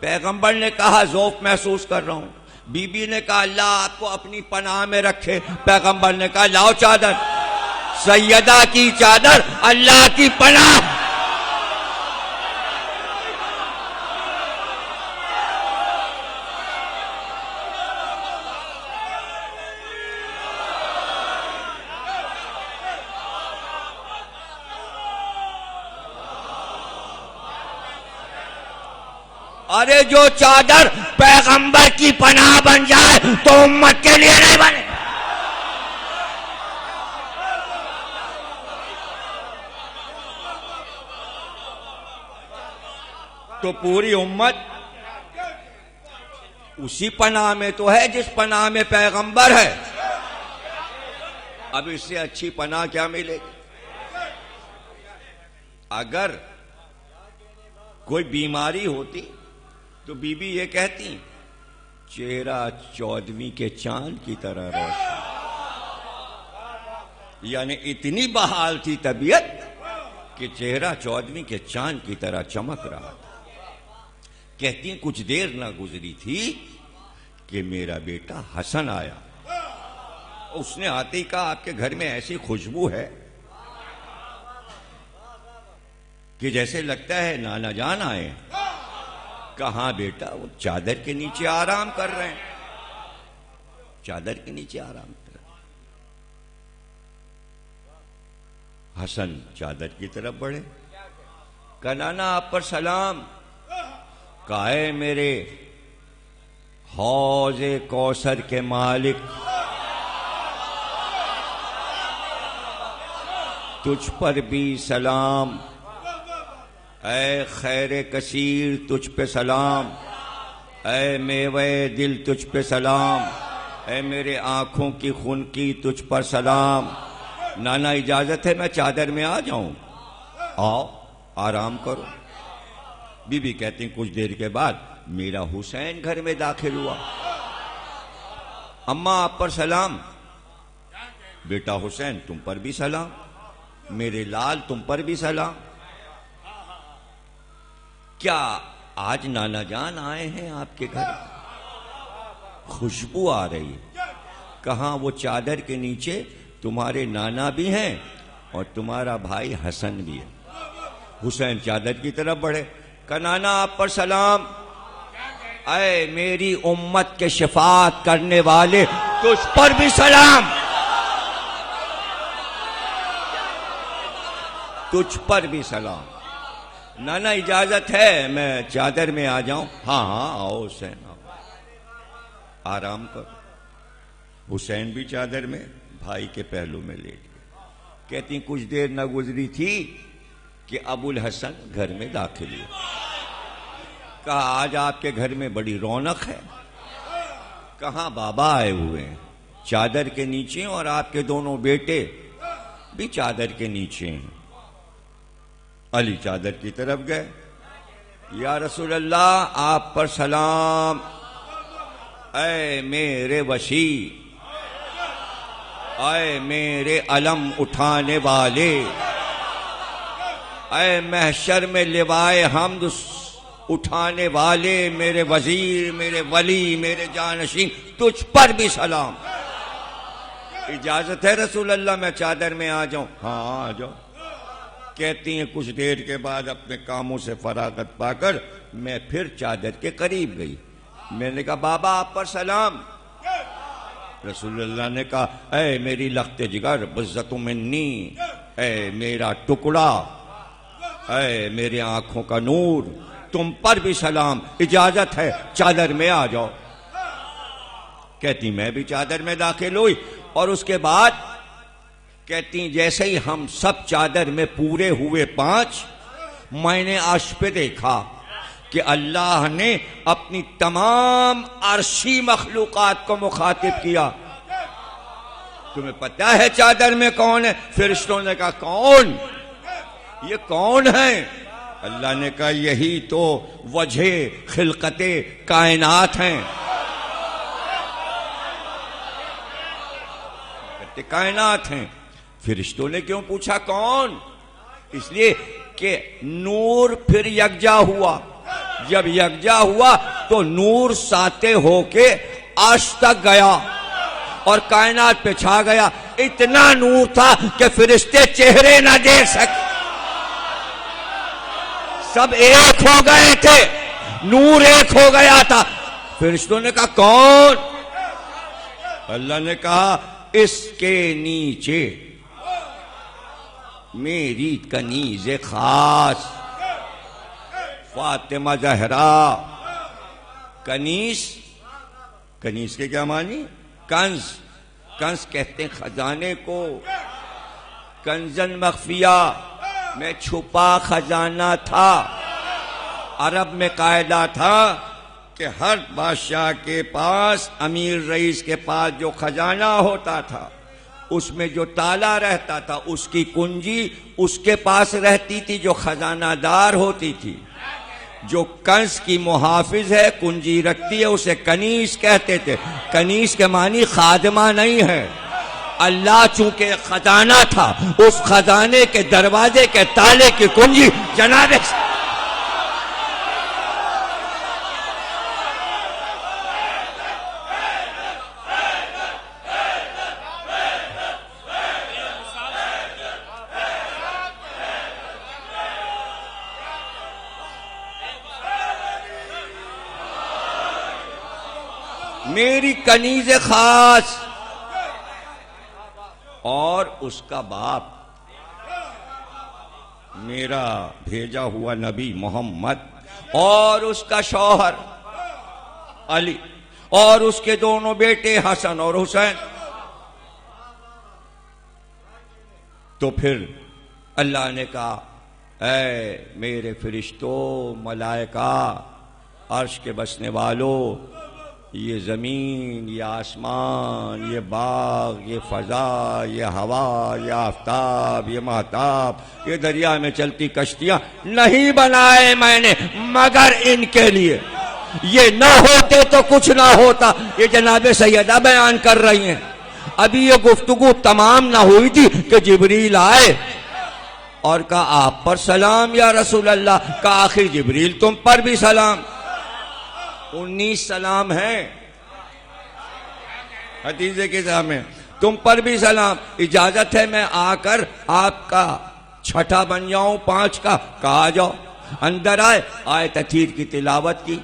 پیغمبر نے کہا ذوف محسوس کر رہا ہوں۔ بی بی نے کہا اللہ آپ کو اپنی پناہ میں رکھے۔ پیغمبر نے کہا لاؤ چادر۔ سیدہ کی چادر اللہ کی پناہ۔ ارے جو چادر پیغمبر کی پناہ بن جائے تو امت کے لیے نہیں بنے۔ تو پوری امت اسی پناہ میں تو ہے جس پناہ میں پیغمبر ہے۔ اب اس سے اچھی پناہ کیا ملے گی؟ اگر کوئی بیماری ہوتی تو بی بی یہ کہتی چہرہ 14ویں کے چاند کی طرح روشن، یعنی اتنی بحال تھی طبیعت کہ چہرہ 14ویں کے چاند کی طرح چمک رہا تھا۔ کہتی ہیں کچھ دیر نہ گزری تھی کہ میرا بیٹا حسن آیا، اس نے آتے ہی کہا آپ کے گھر میں ایسی خوشبو ہے کہ جیسے لگتا ہے نانا جان آئے۔ کہاں بیٹا؟ وہ چادر کے نیچے آرام کر رہے ہیں، چادر کے نیچے آرام کر رہے ہیں۔ حسن چادر کی طرف بڑھے، کہا نانا آپ پر سلام۔ کہا اے میرے حوض کوثر کے مالک، تجھ پر بھی سلام، اے خیر کثیر تجھ پہ سلام، اے میوے دل تجھ پہ سلام، اے میرے آنکھوں کی خنکی تجھ پر سلام۔ نانا اجازت ہے میں چادر میں آ جاؤں؟ آؤ آرام کرو۔ بی بی کہتی ہیں کچھ دیر کے بعد میرا حسین گھر میں داخل ہوا۔ اماں آپ پر سلام۔ بیٹا حسین تم پر بھی سلام، میرے لال تم پر بھی سلام۔ کیا آج نانا جان آئے ہیں آپ کے گھر؟ خوشبو آ رہی ہے۔ کہاں؟ وہ چادر کے نیچے تمہارے نانا بھی ہیں اور تمہارا بھائی حسن بھی ہے۔ حسین چادر کی طرف بڑھے، کہ نانا آپ پر سلام، اے میری امت کے شفاعت کرنے والے تجھ پر بھی سلام، تجھ پر بھی سلام۔ نانا اجازت ہے میں چادر میں آ جاؤں؟ ہاں ہاں آؤ حسین آؤ، آرام کرو۔ حسین بھی چادر میں بھائی کے پہلو میں لیٹ گئے۔ کہتی کچھ دیر نہ گزری تھی کہ ابو الحسن گھر میں داخل ہوئے۔ کہا آج آپ کے گھر میں بڑی رونق ہے۔ کہاں؟ بابا آئے ہوئے ہیں چادر کے نیچے، اور آپ کے دونوں بیٹے بھی چادر کے نیچے ہیں۔ علی چادر کی طرف گئے، یا رسول اللہ آپ پر سلام، اے میرے وسیع، اے میرے علم اٹھانے والے، اے محشر میں لوائے حمد اٹھانے والے، میرے وزیر، میرے ولی، میرے جانشین، تجھ پر بھی سلام۔ اجازت ہے رسول اللہ میں چادر میں آ جاؤں؟ ہاں آ جاؤ۔ کہتی ہیں کچھ دیر کے بعد اپنے کاموں سے فراغت پا کر میں پھر چادر کے قریب گئی۔ میں نے کہا بابا آپ پر سلام۔ رسول اللہ نے کہا اے میری لخت جگر بزت منی، اے میرا ٹکڑا، اے میرے آنکھوں کا نور، تم پر بھی سلام، اجازت ہے چادر میں آ جاؤ۔ کہتی میں بھی چادر میں داخل ہوئی، اور اس کے بعد کہتی جیسے ہی ہم سب چادر میں پورے ہوئے 5، میں نے عرش پہ دیکھا کہ اللہ نے اپنی تمام عرشی مخلوقات کو مخاطب کیا۔ تمہیں پتہ ہے چادر میں کون ہے؟ فرشتوں نے کہا کون؟ یہ کون ہے؟ اللہ نے کہا یہی تو وجہ خلقت کائنات ہیں، کائنات ہیں۔ فرشتوں نے کیوں پوچھا کون؟ اس لیے کہ نور پھر یکجا ہوا، جب یکجا ہوا تو نور ساتے ہو کے عرش تک گیا اور کائنات پہ چھا گیا۔ اتنا نور تھا کہ فرشتے چہرے نہ دیکھ سکے، سب ایک ہو گئے تھے، نور ایک ہو گیا تھا۔ فرشتوں نے کہا کون؟ اللہ نے کہا اس کے نیچے میری کنیز خاص فاطمہ زہرا۔ کنیز کے کیا معنی؟ کنز کہتے ہیں خزانے کو، کنزن مخفیہ میں چھپا خزانہ تھا۔ عرب میں قاعدہ تھا کہ ہر بادشاہ کے پاس، امیر رئیس کے پاس جو خزانہ ہوتا تھا اس میں جو تالا رہتا تھا اس کی کنجی اس کے پاس رہتی تھی جو خزانہ دار ہوتی تھی۔ جو کنز کی محافظ ہے، کنجی رکھتی ہے، اسے کنیز کہتے تھے۔ کنیز کے معنی خادمہ نہیں ہے۔ اللہ چونکہ خزانہ تھا، اس خزانے کے دروازے کے تالے کی کنجی جناب میری کنیز خاص اور اس کا باپ میرا بھیجا ہوا نبی محمد اور اس کا شوہر علی اور اس کے دونوں بیٹے حسن اور حسین۔ تو پھر اللہ نے کہا اے میرے فرشتوں، ملائکہ، عرش کے بسنے والوں، یہ زمین، یہ آسمان، یہ باغ، یہ فضا، یہ ہوا، یہ آفتاب، یہ مہتاب، یہ دریا میں چلتی کشتیاں نہیں بنائے میں نے مگر ان کے لیے۔ یہ نہ ہوتے تو کچھ نہ ہوتا۔ یہ جناب سیدہ بیان کر رہی ہیں۔ ابھی یہ گفتگو تمام نہ ہوئی تھی کہ جبریل آئے اور کہا آپ پر سلام یا رسول اللہ۔ کہا آخر جبریل تم پر بھی سلام۔ 19 سلام ہیں حدیث کے سامنے، تم پر بھی سلام۔ اجازت ہے میں آ کر آپ کا چھٹا بن جاؤں، 5 کا؟ کہا جاؤ۔ اندر آئے، آیت تطہیر کی تلاوت کی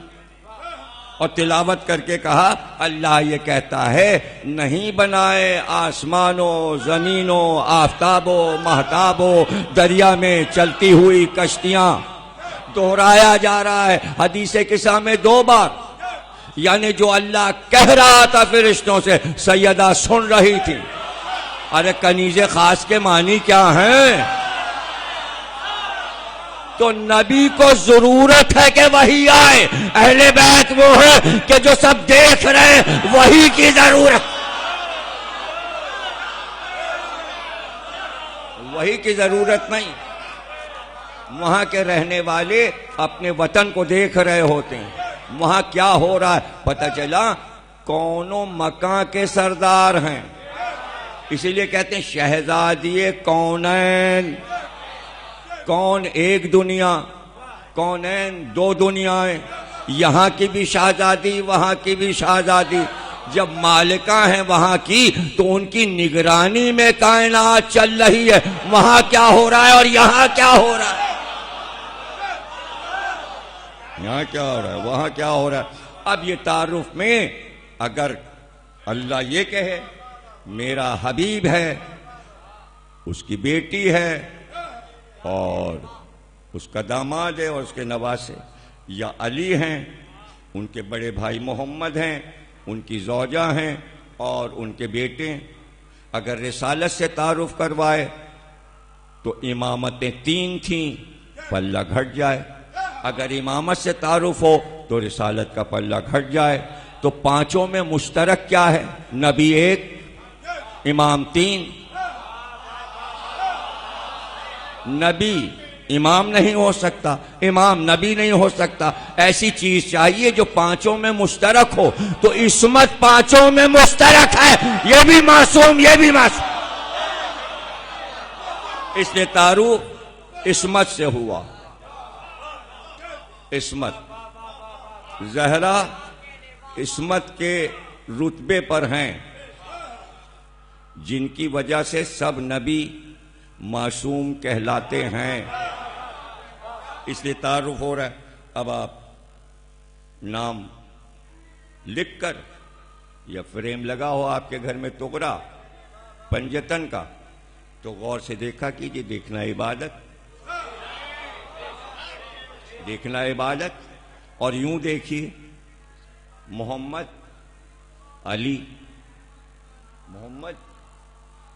اور تلاوت کر کے کہا اللہ یہ کہتا ہے نہیں بنائے آسمانوں، زمینوں، آفتابوں، مہتابوں، دریا میں چلتی ہوئی کشتیاں۔ دہرایا جا رہا ہے حدیث قصہ میں 2 بار، یعنی جو اللہ کہہ رہا تھا فرشتوں سے سیدہ سن رہی تھی۔ ارے کنیز خاص کے معنی کیا ہیں؟ تو نبی کو ضرورت ہے کہ وحی آئے۔ اہل بیت وہ ہے کہ جو سب دیکھ رہے، وحی کی ضرورت، وحی کی ضرورت نہیں۔ وہاں کے رہنے والے اپنے وطن کو دیکھ رہے ہوتے ہیں، وہاں کیا ہو رہا ہے پتہ چلا کون و مکان کے سردار ہیں، اسی لیے کہتے ہیں شہزادی کونین۔ کون ایک دنیا، کونین 2 دنیایں، یہاں کی بھی شہزادی وہاں کی بھی شہزادی۔ جب مالکہ ہیں وہاں کی تو ان کی نگرانی میں کائنات چل رہی ہے، وہاں کیا ہو رہا ہے اور یہاں کیا ہو رہا ہے، یہاں کیا ہو رہا ہے وہاں کیا ہو رہا ہے۔ اب یہ تعارف میں اگر اللہ یہ کہے میرا حبیب ہے، اس کی بیٹی ہے اور اس کا داماد ہے اور اس کے نواسے، یا علی ہیں، ان کے بڑے بھائی محمد ہیں، ان کی زوجہ ہیں اور ان کے بیٹے، اگر رسالت سے تعارف کروائے تو امامتیں 3 تھیں، پلہ گھٹ جائے۔ اگر امامت سے تعارف ہو تو رسالت کا پلہ گھٹ جائے۔ تو 5 میں مشترک کیا ہے؟ نبی 1، امام 3۔ نبی امام نہیں ہو سکتا، امام نبی نہیں ہو سکتا، ایسی چیز چاہیے جو 5 میں مشترک ہو۔ تو عصمت 5 میں مشترک ہے، یہ بھی معصوم یہ بھی معصوم، اس لیے تعارف عصمت سے ہوا۔ عصمت، زہرا عصمت کے رتبے پر ہیں، جن کی وجہ سے سب نبی معصوم کہلاتے ہیں، اس لیے تعارف ہو رہا ہے۔ اب آپ نام لکھ کر یا فریم لگا ہو آپ کے گھر میں تغرا پنجتن کا، تو غور سے دیکھا کیجیے، دیکھنا عبادت، دیکھنا عبادت۔ اور یوں دیکھیے محمد علی، محمد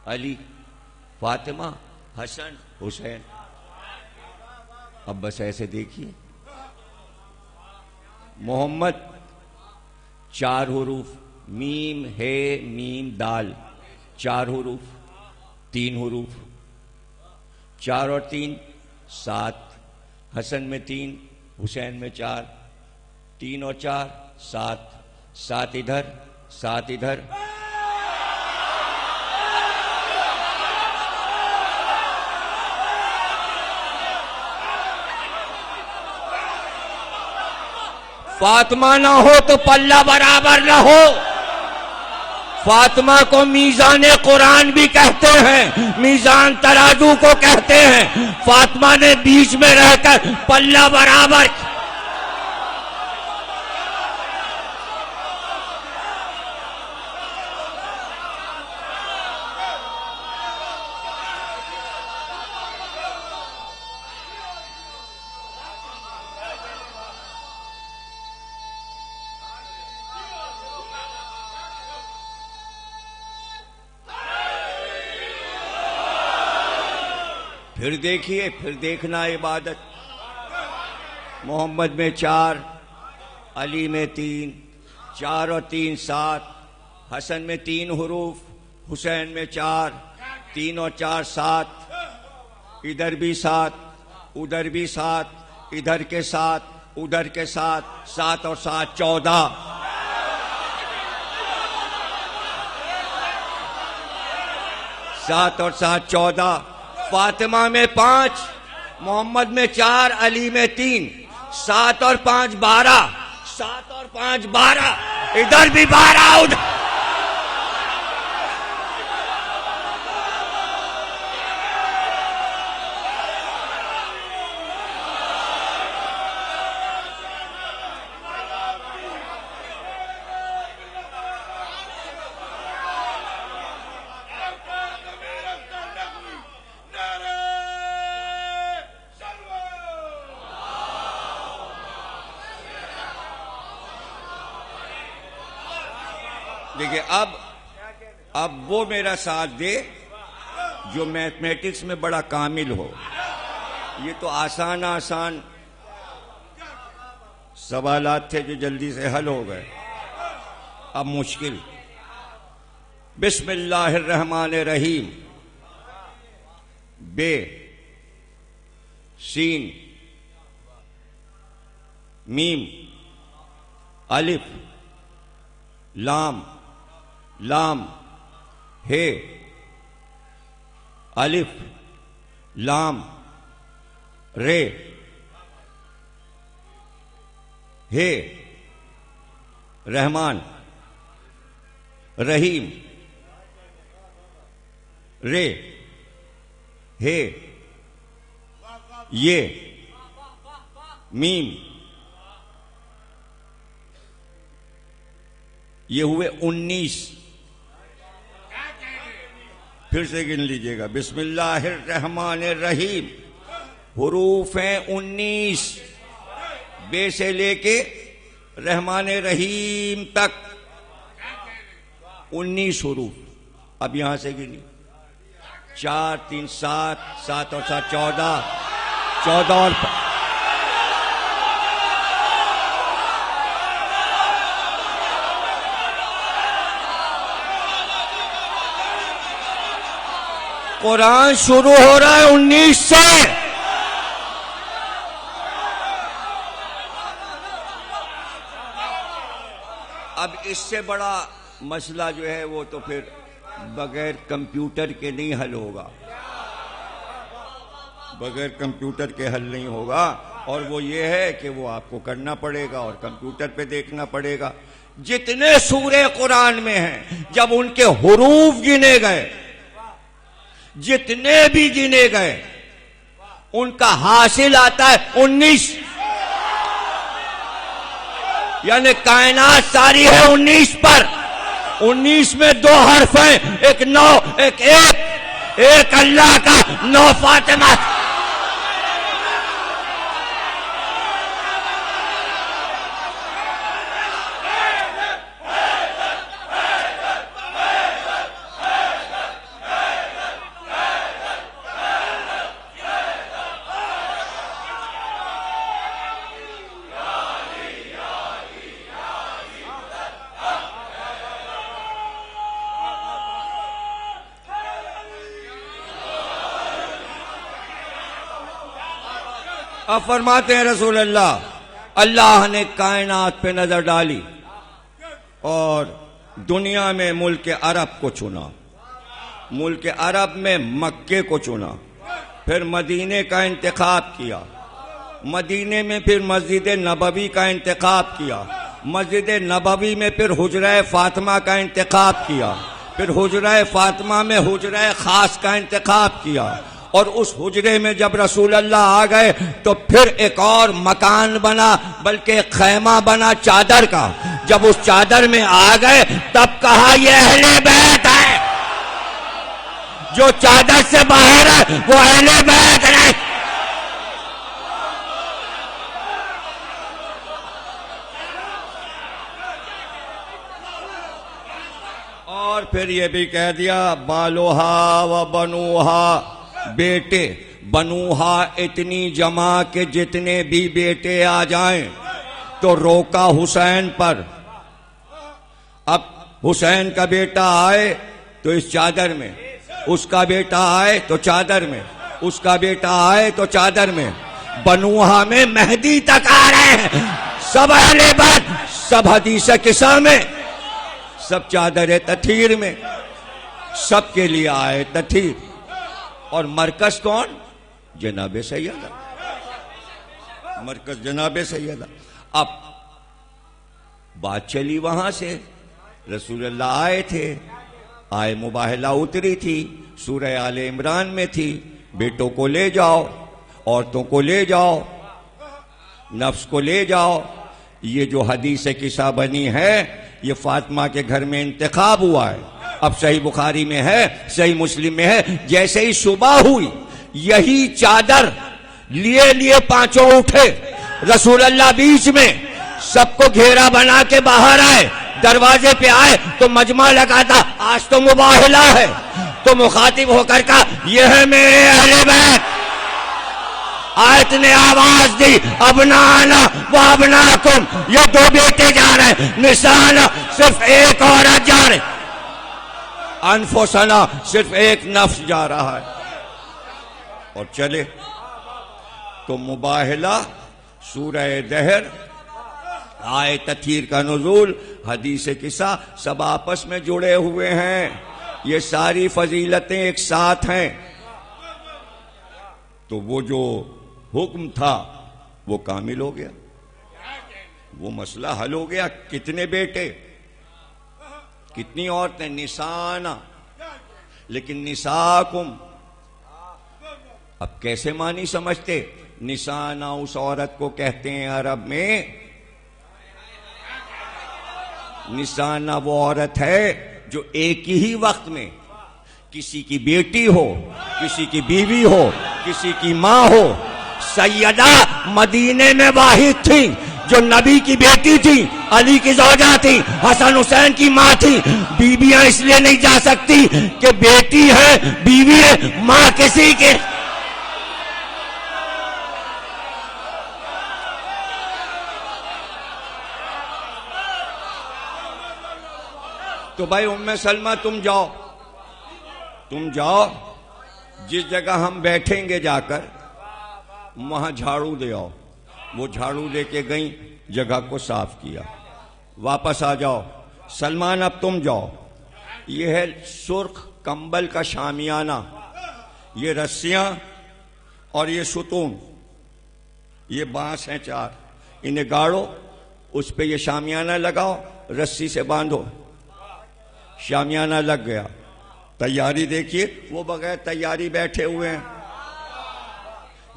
علی، فاطمہ، حسن، حسین۔ اب بس ایسے دیکھیے، محمد 4 حروف، میم ہے میم دال، 4 حروف، 3 حروف، 4 اور 3 7، حسن میں 3، حسین میں 4، 3 اور 4 7، 7 ادھر 7 ادھر، فاطمہ نہ ہو تو پلہ برابر نہ ہو۔ فاطمہ کو میزان قرآن بھی کہتے ہیں، میزان ترازو کو کہتے ہیں۔ فاطمہ نے بیچ میں رہ کر پلہ برابر۔ پھر دیکھیے، پھر دیکھنا عبادت۔ محمد میں 4، علی میں 3، 4 اور 3 7، حسن میں 3 حروف، حسین میں 4، 3 اور 4 7، ادھر بھی 7، ادھر بھی 7، ادھر کے 7، ادھر کے 7، 7 اور 7 14، 7 اور 7 14۔ فاطمہ میں 5، محمد میں 4، علی میں 3، 7 اور 5 12، 7 اور 5 12، ادھر بھی 12 ادھر۔ دیکھیے اب وہ میرا ساتھ دے جو میتھمیٹکس میں بڑا کامل ہو۔ یہ تو آسان آسان سوالات تھے جو جلدی سے حل ہو گئے، اب مشکل۔ بسم اللہ الرحمن الرحیم، بے، سین، میم، الف، لام، لام، ہے، الف، لام، رے، ہے، رحمان، رحیم، رے، ہے، یہ، میم، یہ ہوئے 19۔ پھر سے گن لیجئے گا، بسم اللہ الرحمن الرحیم، حروف ہیں 19، بے سے لے کے رحمان رحیم تک 19 حروف۔ اب یہاں سے گنی، 4 3 7، 7 اور 7 14، 14 اور قرآن شروع ہو رہا ہے 19 سے۔ اب اس سے بڑا مسئلہ جو ہے وہ تو پھر بغیر کمپیوٹر کے نہیں حل ہوگا، بغیر کمپیوٹر کے حل نہیں ہوگا، اور وہ یہ ہے کہ وہ آپ کو کرنا پڑے گا اور کمپیوٹر پہ دیکھنا پڑے گا۔ جتنے سورے قرآن میں ہیں جب ان کے حروف گنے گئے، جتنے بھی گنے گئے، ان کا حاصل آتا ہے 19، یعنی کائنات ساری ہے 19 پر۔ 19 میں 2 حرف ہیں، ایک 9، ایک اللہ کا 9 فاطمہ۔ اب فرماتے ہیں رسول اللہ اللہ نے کائنات پہ نظر ڈالی اور دنیا میں ملک عرب کو چنا، ملک عرب میں مکے کو چنا، پھر مدینے کا انتخاب کیا، مدینے میں پھر مسجد نبوی کا انتخاب کیا، مسجد نبوی میں پھر حجرہ فاطمہ کا انتخاب کیا، پھر حجرہ فاطمہ میں حجرہ خاص کا انتخاب کیا، اور اس حجرے میں جب رسول اللہ آ گئے تو پھر ایک اور مکان بنا، بلکہ ایک خیمہ بنا چادر کا۔ جب اس چادر میں آ گئے تب کہا یہ اہل بیت ہے، جو چادر سے باہر ہے وہ اہل بیت نہیں۔ اور پھر یہ بھی کہہ دیا بالوہا و بنوہا، بیٹے بنوہا اتنی جمع کہ جتنے بھی بیٹے آ جائیں، تو روکا حسین پر۔ اب حسین کا بیٹا آئے تو اس چادر میں، اس کا بیٹا آئے تو چادر میں، اس کا بیٹا آئے تو چادر میں، بنوہا میں مہدی تک آ رہے ہیں، سب اہل بیت، سب حدیث قصہ میں، سب چادر تطہیر میں، سب کے لیے آئے تطہیر۔ اور مرکز کون؟ جناب سیدہ، مرکز جناب سیدہ۔ اب بات چلی وہاں سے، رسول اللہ آئے تھے، آئے مباہلہ اتری تھی، سورہ آل عمران میں تھی، بیٹوں کو لے جاؤ، عورتوں کو لے جاؤ، نفس کو لے جاؤ۔ یہ جو حدیث قصہ بنی ہے یہ فاطمہ کے گھر میں انتخاب ہوا ہے۔ اب صحیح بخاری میں ہے، صحیح مسلم میں ہے، جیسے ہی صبح ہوئی یہی چادر لیے پانچوں اٹھے، رسول اللہ بیچ میں، سب کو گھیرا بنا کے باہر آئے، دروازے پہ آئے تو مجمع لگا تھا، آج تو مباہلہ ہے، تو مخاطب ہو کر کہا یہ ہے میرے اہل بیت۔ آیت نے آواز دی ابنانا و ابناکم، یہ دو بیٹے جا رہے ہیں، نسانا صرف ایک عورت جا رہے، انفسنا صرف ایک نفس جا رہا ہے۔ اور چلے تو مباہلہ، سورہ دہر، آئے تطہیر کا نزول، حدیث قصہ، سب آپس میں جڑے ہوئے ہیں، یہ ساری فضیلتیں ایک ساتھ ہیں۔ تو وہ جو حکم تھا وہ کامل ہو گیا، وہ مسئلہ حل ہو گیا۔ کتنے بیٹے، کتنی عورتیں، نسانا، لیکن نساکم اب کیسے معنی سمجھتے؟ نسانا اس عورت کو کہتے ہیں عرب میں، نسانا وہ عورت ہے جو ایک ہی وقت میں کسی کی بیٹی ہو، کسی کی بیوی ہو، کسی کی ماں ہو۔ سیدہ مدینے میں واحد تھی جو نبی کی بیٹی تھی، علی کی زوجہ تھی، حسن حسین کی ماں تھی۔ بیویاں اس لیے نہیں جا سکتی کہ بیٹی ہے، بیوی ہے، ماں کسی کے۔ تو بھائی ام سلمہ تم جاؤ جس جگہ ہم بیٹھیں گے، جا کر وہاں جھاڑو دے آؤ۔ وہ جھاڑو لے کے گئیں، جگہ کو صاف کیا، واپس آ جاؤ۔ سلمان اب تم جاؤ، یہ ہے سرخ کمبل کا شامیانہ، یہ رسیاں اور یہ ستون، یہ بانس ہیں چار، انہیں گاڑو، اس پہ یہ شامیانہ لگاؤ، رسی سے باندھو۔ شامیانہ لگ گیا، تیاری دیکھیے، وہ بغیر تیاری بیٹھے ہوئے ہیں،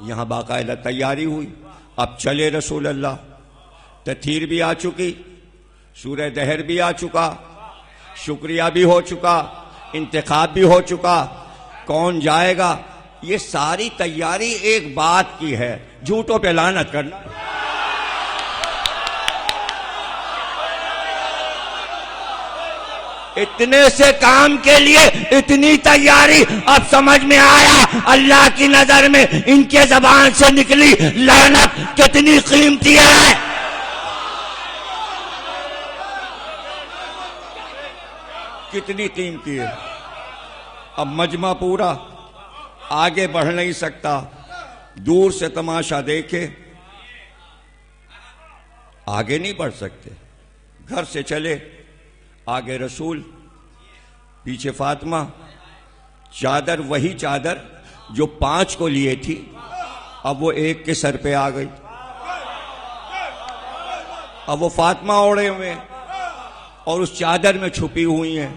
یہاں باقاعدہ تیاری ہوئی۔ اب چلے رسول اللہ، تطہیر بھی آ چکی، سورہ دہر بھی آ چکا، شکریہ بھی ہو چکا، انتخاب بھی ہو چکا، کون جائے گا؟ یہ ساری تیاری ایک بات کی ہے، جھوٹوں پہ لعنت کرنا۔ اتنے سے کام کے لیے اتنی تیاری، اب سمجھ میں آیا اللہ کی نظر میں ان کے زبان سے نکلی لعنت کتنی قیمتی ہے۔ کتنی قیمتی ہے۔ اب مجمع پورا آگے بڑھ نہیں سکتا، دور سے تماشا دیکھے، آگے نہیں بڑھ سکتے. گھر سے چلے، آگے رسول، پیچھے فاطمہ. چادر وہی چادر جو 5 کو لیے تھی، اب وہ 1 کے سر پہ آ گئی. اب وہ فاطمہ اوڑھے ہوئے اور اس چادر میں چھپی ہوئی ہیں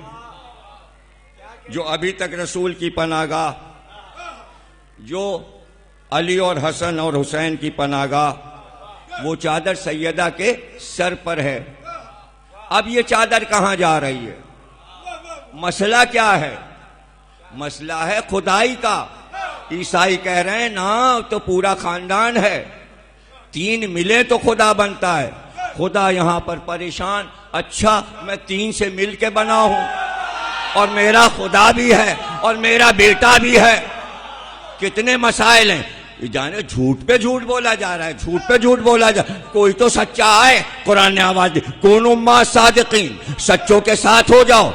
جو ابھی تک رسول کی پناہ گاہ، جو علی اور حسن اور حسین کی پناہ گاہ، وہ چادر سیدہ کے سر پر ہے. اب یہ چادر کہاں جا رہی ہے؟ مسئلہ کیا ہے؟ مسئلہ ہے خدائی کا. عیسائی کہہ رہے ہیں نا تو پورا خاندان ہے، 3 ملے تو خدا بنتا ہے. خدا یہاں پر پریشان، اچھا میں 3 سے مل کے بنا ہوں اور میرا خدا بھی ہے اور میرا بیٹا بھی ہے. کتنے مسائل ہیں. جانے جھوٹ پہ جھوٹ بولا جا رہا ہے، جھوٹ پہ جھوٹ بولا جا. کوئی تو سچا آئے. قرآن نے آواز دی کونوا مع صادقین، سچوں کے ساتھ ہو جاؤ.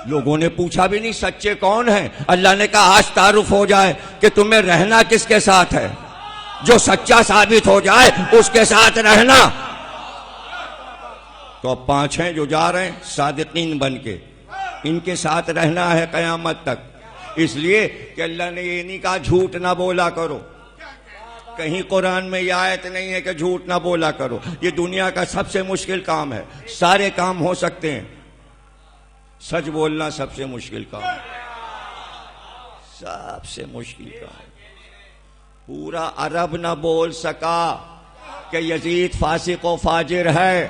لوگوں نے پوچھا بھی نہیں سچے کون ہیں. اللہ نے کہا آج تعارف ہو جائے کہ تمہیں رہنا کس کے ساتھ ہے. جو سچا ثابت ہو جائے اس کے ساتھ رہنا. تو اب 5 ہیں جو جا رہے ہیں صادقین بن کے، ان کے ساتھ رہنا ہے قیامت تک. اس لیے کہ اللہ نے یہ نہیں کہا جھوٹ نہ بولا کرو. کہیں قرآن میں یہ آیت نہیں ہے کہ جھوٹ نہ بولا کرو. یہ دنیا کا سب سے مشکل کام ہے. سارے کام ہو سکتے ہیں، سچ بولنا سب سے مشکل کام ہے. سب سے مشکل کام. پورا عرب نہ بول سکا کہ یزید فاسق و فاجر ہے.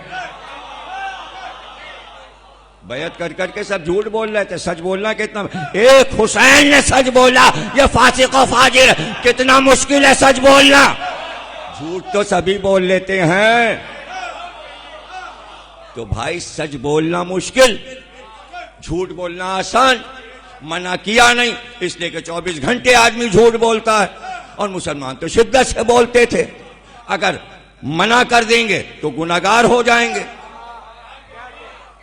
بیعت کر کر کے سب جھوٹ بول رہے تھے. سچ بولنا کتنا، ایک حسین نے سچ بولا یہ فاسق و فاجر. کتنا مشکل ہے سچ بولنا. جھوٹ تو سبھی بول لیتے ہیں. تو بھائی سچ بولنا مشکل، جھوٹ بولنا آسان. منع کیا نہیں اس لیے کہ 24 گھنٹے آدمی جھوٹ بولتا ہے اور مسلمان تو شدت سے بولتے تھے. اگر منع کر دیں گے تو گناہگار ہو جائیں گے.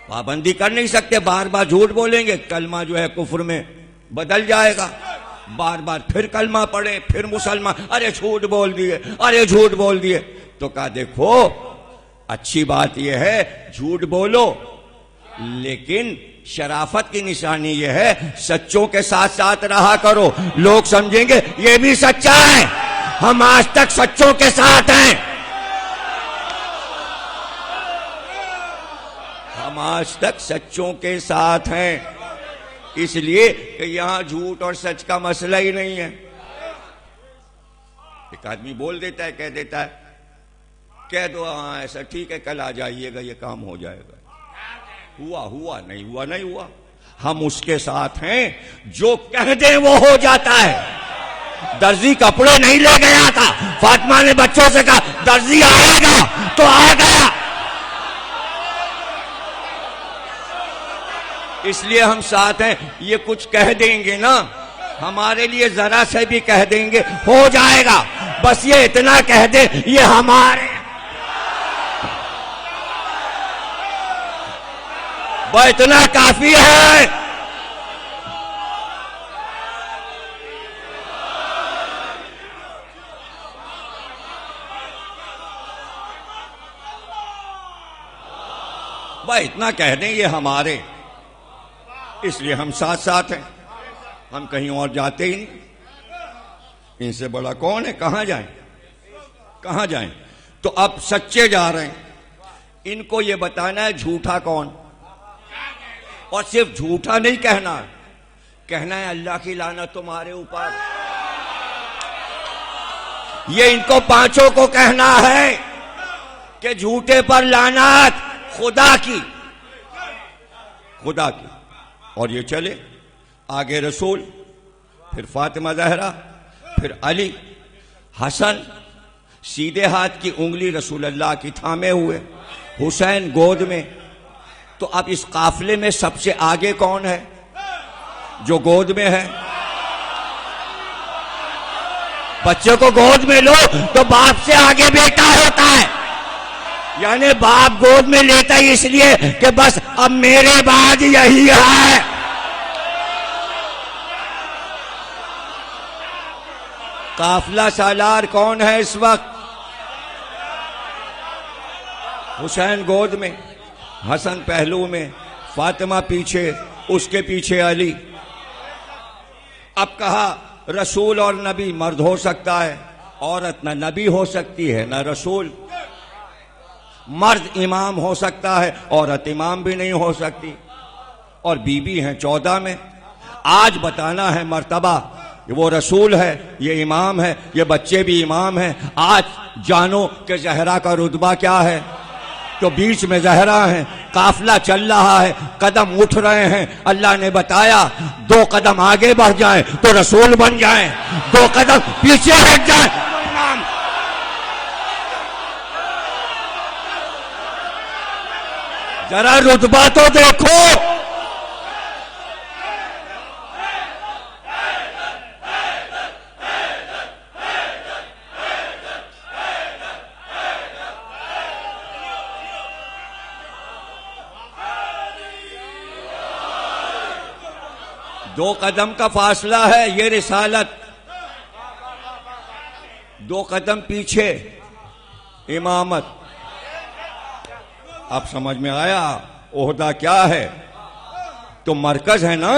پابندی کر نہیں سکتے. بار بار جھوٹ بولیں گے کلمہ جو ہے کفر میں بدل جائے گا. بار بار پھر کلمہ پڑھے پھر مسلمان، ارے جھوٹ بول دیے، ارے جھوٹ بول دیے. تو کہا دیکھو اچھی بات یہ ہے جھوٹ بولو، لیکن شرافت کی نشانی یہ ہے سچوں کے ساتھ ساتھ رہا کرو. لوگ سمجھیں گے یہ بھی سچا ہے. ہم آج تک سچوں کے ساتھ ہیں. ہم آج تک سچوں کے ساتھ ہیں. اس لیے کہ یہاں جھوٹ اور سچ کا مسئلہ ہی نہیں ہے. ایک آدمی بول دیتا ہے، کہہ دیتا ہے، کہہ دو ہاں ایسا ٹھیک ہے کل آ جائیے گا یہ کام ہو جائے گا. ہوا ہوا، نہیں ہوا نہیں ہوا. ہم اس کے ساتھ ہیں جو کہہ دے وہ ہو جاتا ہے. درزی کپڑے نہیں لے گیا تھا، فاطمہ نے بچوں سے کہا درزی آئے گا تو آ گیا. اس لیے ہم ساتھ ہیں. یہ کچھ کہہ دیں گے نا ہمارے لیے ذرا سے بھی کہہ دیں گے ہو جائے گا. بس یہ اتنا کہہ دے یہ ہمارے وہ اتنا کافی ہے. بھائی اتنا کہہ دیں یہ ہمارے. اس لیے ہم ساتھ ساتھ ہیں. ہم کہیں اور جاتے ہی نہیں. ان سے بڑا کون ہے؟ کہاں جائیں کہاں جائیں. تو اب سچے جا رہے ہیں. ان کو یہ بتانا ہے جھوٹا کون. اور صرف جھوٹا نہیں کہنا ہے اللہ کی لعنت تمہارے اوپر. یہ ان کو 5 کو کہنا ہے کہ جھوٹے پر لعنت خدا کی. اور یہ چلے آگے رسول، پھر فاطمہ زہرا، پھر علی، حسن سیدھے ہاتھ کی انگلی رسول اللہ کی تھامے ہوئے، حسین گود میں. تو اب اس قافلے میں سب سے آگے کون ہے؟ جو گود میں ہے. بچے کو گود میں لو تو باپ سے آگے بیٹا ہوتا ہے. یعنی باپ گود میں لیتا ہی اس لیے کہ بس اب میرے بعد یہی ہے. قافلہ سالار کون ہے اس وقت؟ حسین گود میں، حسن پہلو میں، فاطمہ پیچھے، اس کے پیچھے علی۔ اب کہا رسول اور نبی مرد ہو سکتا ہے، عورت نہ نبی ہو سکتی ہے نہ رسول۔ مرد امام ہو سکتا ہے، عورت امام بھی نہیں ہو سکتی، اور بیوی ہیں 14 میں۔ آج بتانا ہے مرتبہ، وہ رسول ہے، یہ امام ہے، یہ بچے بھی امام ہیں۔ آج جانو کہ زہرا کا رتبہ کیا ہے۔ تو بیچ میں زہرا ہیں، قافلہ چل رہا ہے، قدم اٹھ رہے ہیں۔ اللہ نے بتایا 2 قدم آگے بڑھ جائیں تو رسول بن جائیں، 2 قدم پیچھے ہٹ جائیں تو امام۔ ذرا رتبہ تو دیکھو۔ دو قدم کا فاصلہ ہے یہ رسالت، 2 قدم پیچھے امامت۔ اب سمجھ میں آیا عہدہ کیا ہے؟ تو مرکز ہے نا،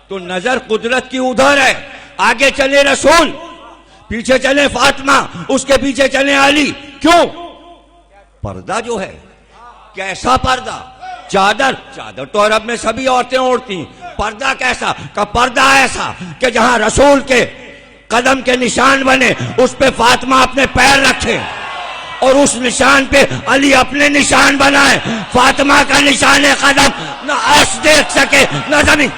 تو نظر قدرت کی ادھر ہے۔ آگے چلے رسول، پیچھے چلے فاطمہ، اس کے پیچھے چلے علی۔ کیوں؟ پردہ جو ہے، کیسا پردہ؟ چادر تو عرب میں سبھی عورتیں اوڑھتی، پردہ کیسا؟ کہ پردہ ایسا کہ جہاں رسول کے قدم کے نشان بنے اس پہ فاطمہ اپنے پیر رکھے، اور اس نشان پہ علی اپنے نشان بنائے۔ فاطمہ کا نشان قدم نہ عرش دیکھ سکے نہ زمین۔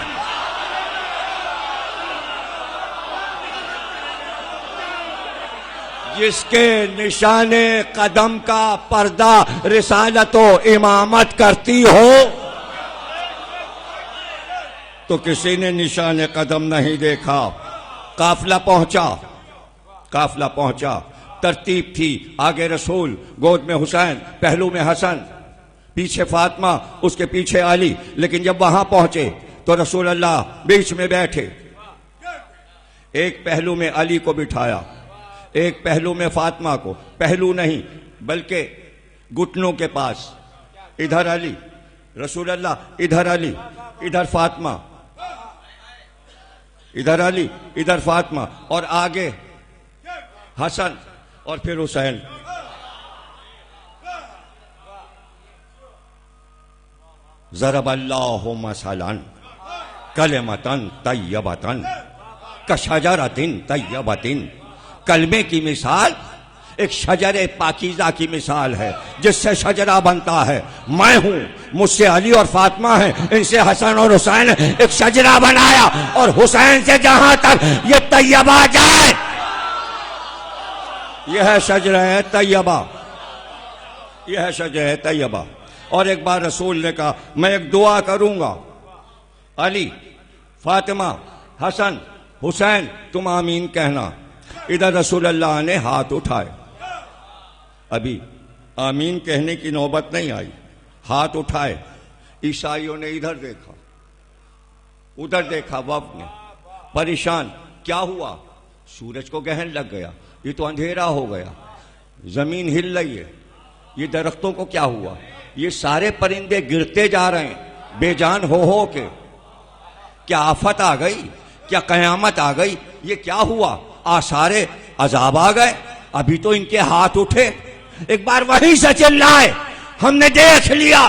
جس کے نشان قدم کا پردہ رسالت و امامت کرتی ہو، تو کسی نے نشان قدم نہیں دیکھا۔ قافلہ پہنچا، ترتیب تھی، آگے رسول، گود میں حسین، پہلو میں حسن، پیچھے فاطمہ، اس کے پیچھے علی۔ لیکن جب وہاں پہنچے تو رسول اللہ بیچ میں بیٹھے، ایک پہلو میں علی کو بٹھایا، ایک پہلو میں فاطمہ کو، پہلو نہیں بلکہ گھٹنوں کے پاس۔ ادھر علی، رسول اللہ ادھر علی، ادھر فاطمہ، ادھر علی ادھر فاطمہ، اور آگے حسن اور پھر حسین۔ ضرب اللہ مثلا کلمۃ طیبۃ کشجرۃ طیبۃ۔ کلمے کی مثال ایک شجر پاکیزہ کی مثال ہے جس سے شجرہ بنتا ہے۔ میں ہوں، مجھ سے علی اور فاطمہ ہیں، ان سے حسن اور حسین، ایک شجرہ بنایا، اور حسین سے جہاں تک یہ طیبہ جائے، یہ ہے شجرہ طیبہ، یہ ہے شجرہ طیبہ۔ اور ایک بار رسول نے کہا میں ایک دعا کروں گا، علی، فاطمہ، حسن، حسین تم آمین کہنا۔ ادھر رسول اللہ نے ہاتھ اٹھائے، ابھی آمین کہنے کی نوبت نہیں آئی، ہاتھ اٹھائے۔ عیسائیوں نے ادھر دیکھا، ادھر دیکھا، وفد نے پریشان، کیا ہوا؟ سورج کو گرہن لگ گیا، یہ تو اندھیرا ہو گیا، زمین ہل رہی ہے، یہ درختوں کو کیا ہوا؟ یہ سارے پرندے گرتے جا رہے ہیں بے جان ہو کے، کیا آفت آ گئی؟ کیا قیامت آ گئی؟ یہ کیا ہوا؟ آثار عذاب آ گئے؟ ابھی تو ان کے ہاتھ اٹھے۔ ایک بار وہیں سے چلائے، ہم نے دیکھ لیا،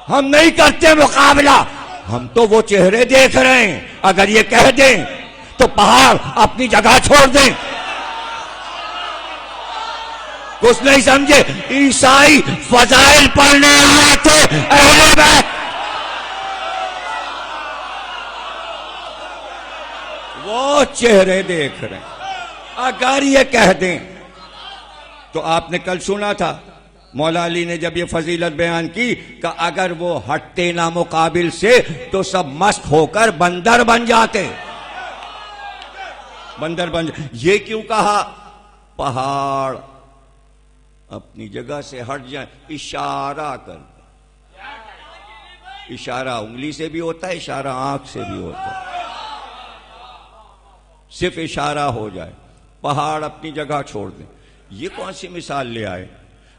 ہم نہیں کرتے مقابلہ، ہم تو وہ چہرے دیکھ رہے ہیں۔ اگر یہ کہہ دیں تو پہاڑ اپنی جگہ چھوڑ دیں۔ کچھ نہیں سمجھے؟ عیسائی فضائل پڑھنے آئے تھے، اہل بیت، وہ چہرے دیکھ رہے ہیں۔ اگر یہ کہہ دیں تو آپ نے کل سنا تھا مولا علی نے جب یہ فضیلت بیان کی کہ اگر وہ ہٹتے نہ مقابل سے تو سب مست ہو کر بندر بن جاتے، بندر بن جاتے۔ یہ کیوں کہا؟ پہاڑ اپنی جگہ سے ہٹ جائیں، اشارہ کر، اشارہ انگلی سے بھی ہوتا ہے، اشارہ آنکھ سے بھی ہوتا ہے، صرف اشارہ ہو جائے، پہاڑ اپنی جگہ چھوڑ دیں۔ یہ کون سی مثال لے آئے؟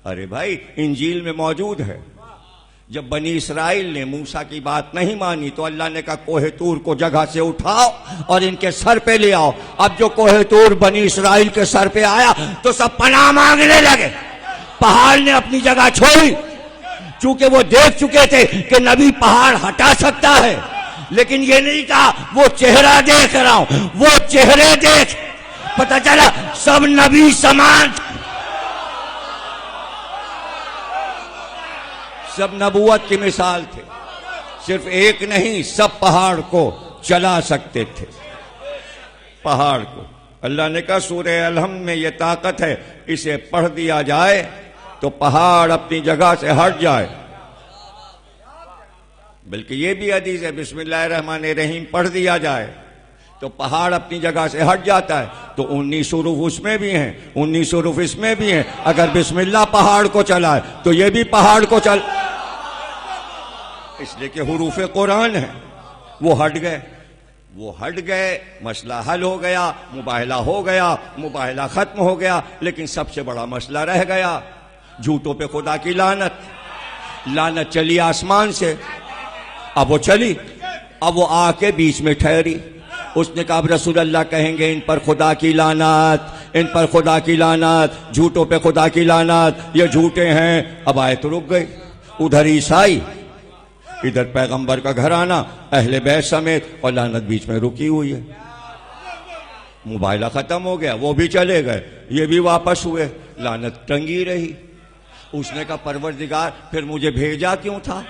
ارے بھائی انجیل میں موجود ہے، جب بنی اسرائیل نے موسیٰ کی بات نہیں مانی تو اللہ نے کہا کوہ طور کو جگہ سے اٹھاؤ اور ان کے سر پہ لے آؤ۔ اب جو کوہ طور بنی اسرائیل کے سر پہ آیا تو سب پناہ مانگنے لگے، پہاڑ نے اپنی جگہ چھوڑی، چونکہ وہ دیکھ چکے تھے کہ نبی پہاڑ ہٹا سکتا ہے، لیکن یہ نہیں کہا وہ چہرہ دیکھ رہا ہوں، وہ چہرے دیکھ، پتہ چلا سب نبی سمان، سب نبوت کی مثال تھے، صرف ایک نہیں، سب پہاڑ کو چلا سکتے تھے، پہاڑ کو۔ اللہ نے کہا سورہ الحمد میں یہ طاقت ہے، اسے پڑھ دیا جائے تو پہاڑ اپنی جگہ سے ہٹ جائے۔ بلکہ یہ بھی حدیث ہے بسم اللہ الرحمن الرحیم پڑھ دیا جائے تو پہاڑ اپنی جگہ سے ہٹ جاتا ہے۔ تو 19 حروف اس میں بھی ہیں، 19 حروف اس میں بھی ہیں، اگر بسم اللہ پہاڑ کو چلائے تو یہ بھی پہاڑ کو چل، اس لیے کہ حروف قرآن ہیں، وہ ہٹ گئے، وہ ہٹ گئے، مسئلہ حل ہو گیا، مباہلہ ہو گیا، مباہلہ ختم ہو گیا، لیکن سب سے بڑا مسئلہ رہ گیا، جھوٹوں پہ خدا کی لعنت۔ لعنت چلی آسمان سے، اب وہ چلی، اب وہ آ کے بیچ میں ٹھہری۔ اس نے کہا اب رسول اللہ کہیں گے ان پر خدا کی لعنت، ان پر خدا کی لعنت، جھوٹوں پہ خدا کی لعنت، یہ جھوٹے ہیں۔ اب آیت رک گئی، ادھر عیسائی، ادھر پیغمبر کا گھرانہ، اہل بیت سمیت، اور لعنت بیچ میں رکی ہوئی ہے۔ مباہلہ ختم ہو گیا، وہ بھی چلے گئے، یہ بھی واپس ہوئے، لعنت ٹنگی رہی۔ اس نے کہا پروردگار پھر مجھے بھیجا کیوں تھا؟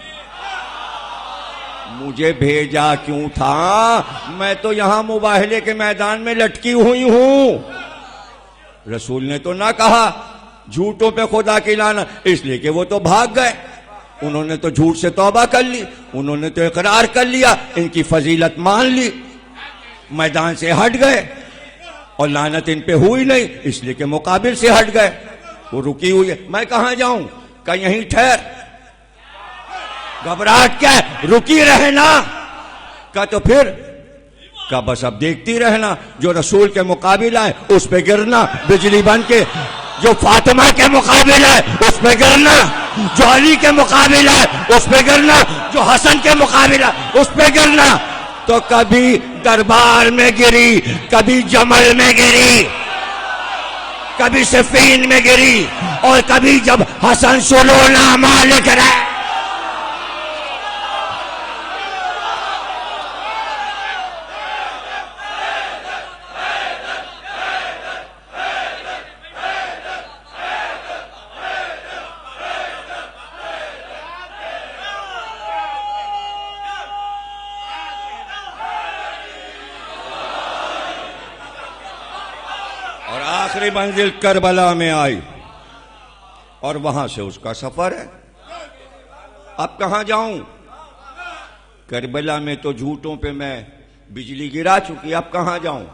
مجھے بھیجا کیوں تھا؟ میں تو یہاں مباہلے کے میدان میں لٹکی ہوئی ہوں۔ رسول نے تو نہ کہا جھوٹوں پہ خدا کی لعنت، اس لیے کہ وہ تو بھاگ گئے، انہوں نے تو جھوٹ سے توبہ کر لی، انہوں نے تو اقرار کر لیا، ان کی فضیلت مان لی، میدان سے ہٹ گئے، اور لعنت ان پہ ہوئی نہیں، اس لیے کہ مقابل سے ہٹ گئے، وہ رکی ہوئی ہے۔ میں کہاں جاؤں؟ کہ یہیں ٹھہر، گھبراہٹ کیا ہے؟ رکی رہنا۔ کہ تو پھر کہ بس اب دیکھتی رہنا، جو رسول کے مقابل آئے اس پہ گرنا بجلی بن کے، جو فاطمہ کے مقابل آئے اس پہ گرنا، جو علی کے مقابل آئے اس پہ گرنا، جو حسن کے مقابل آئے اس پہ گرنا۔ تو کبھی دربار میں گری، کبھی جمل میں گری، کبھی صفین میں گری، اور کبھی جب حسن سلونامہ لکھ رہے، آخری منزل کربلا میں آئی، اور وہاں سے اس کا سفر ہے۔ اب کہاں جاؤں؟ کربلا میں تو جھوٹوں پہ میں بجلی گرا چکی، اب کہاں جاؤں؟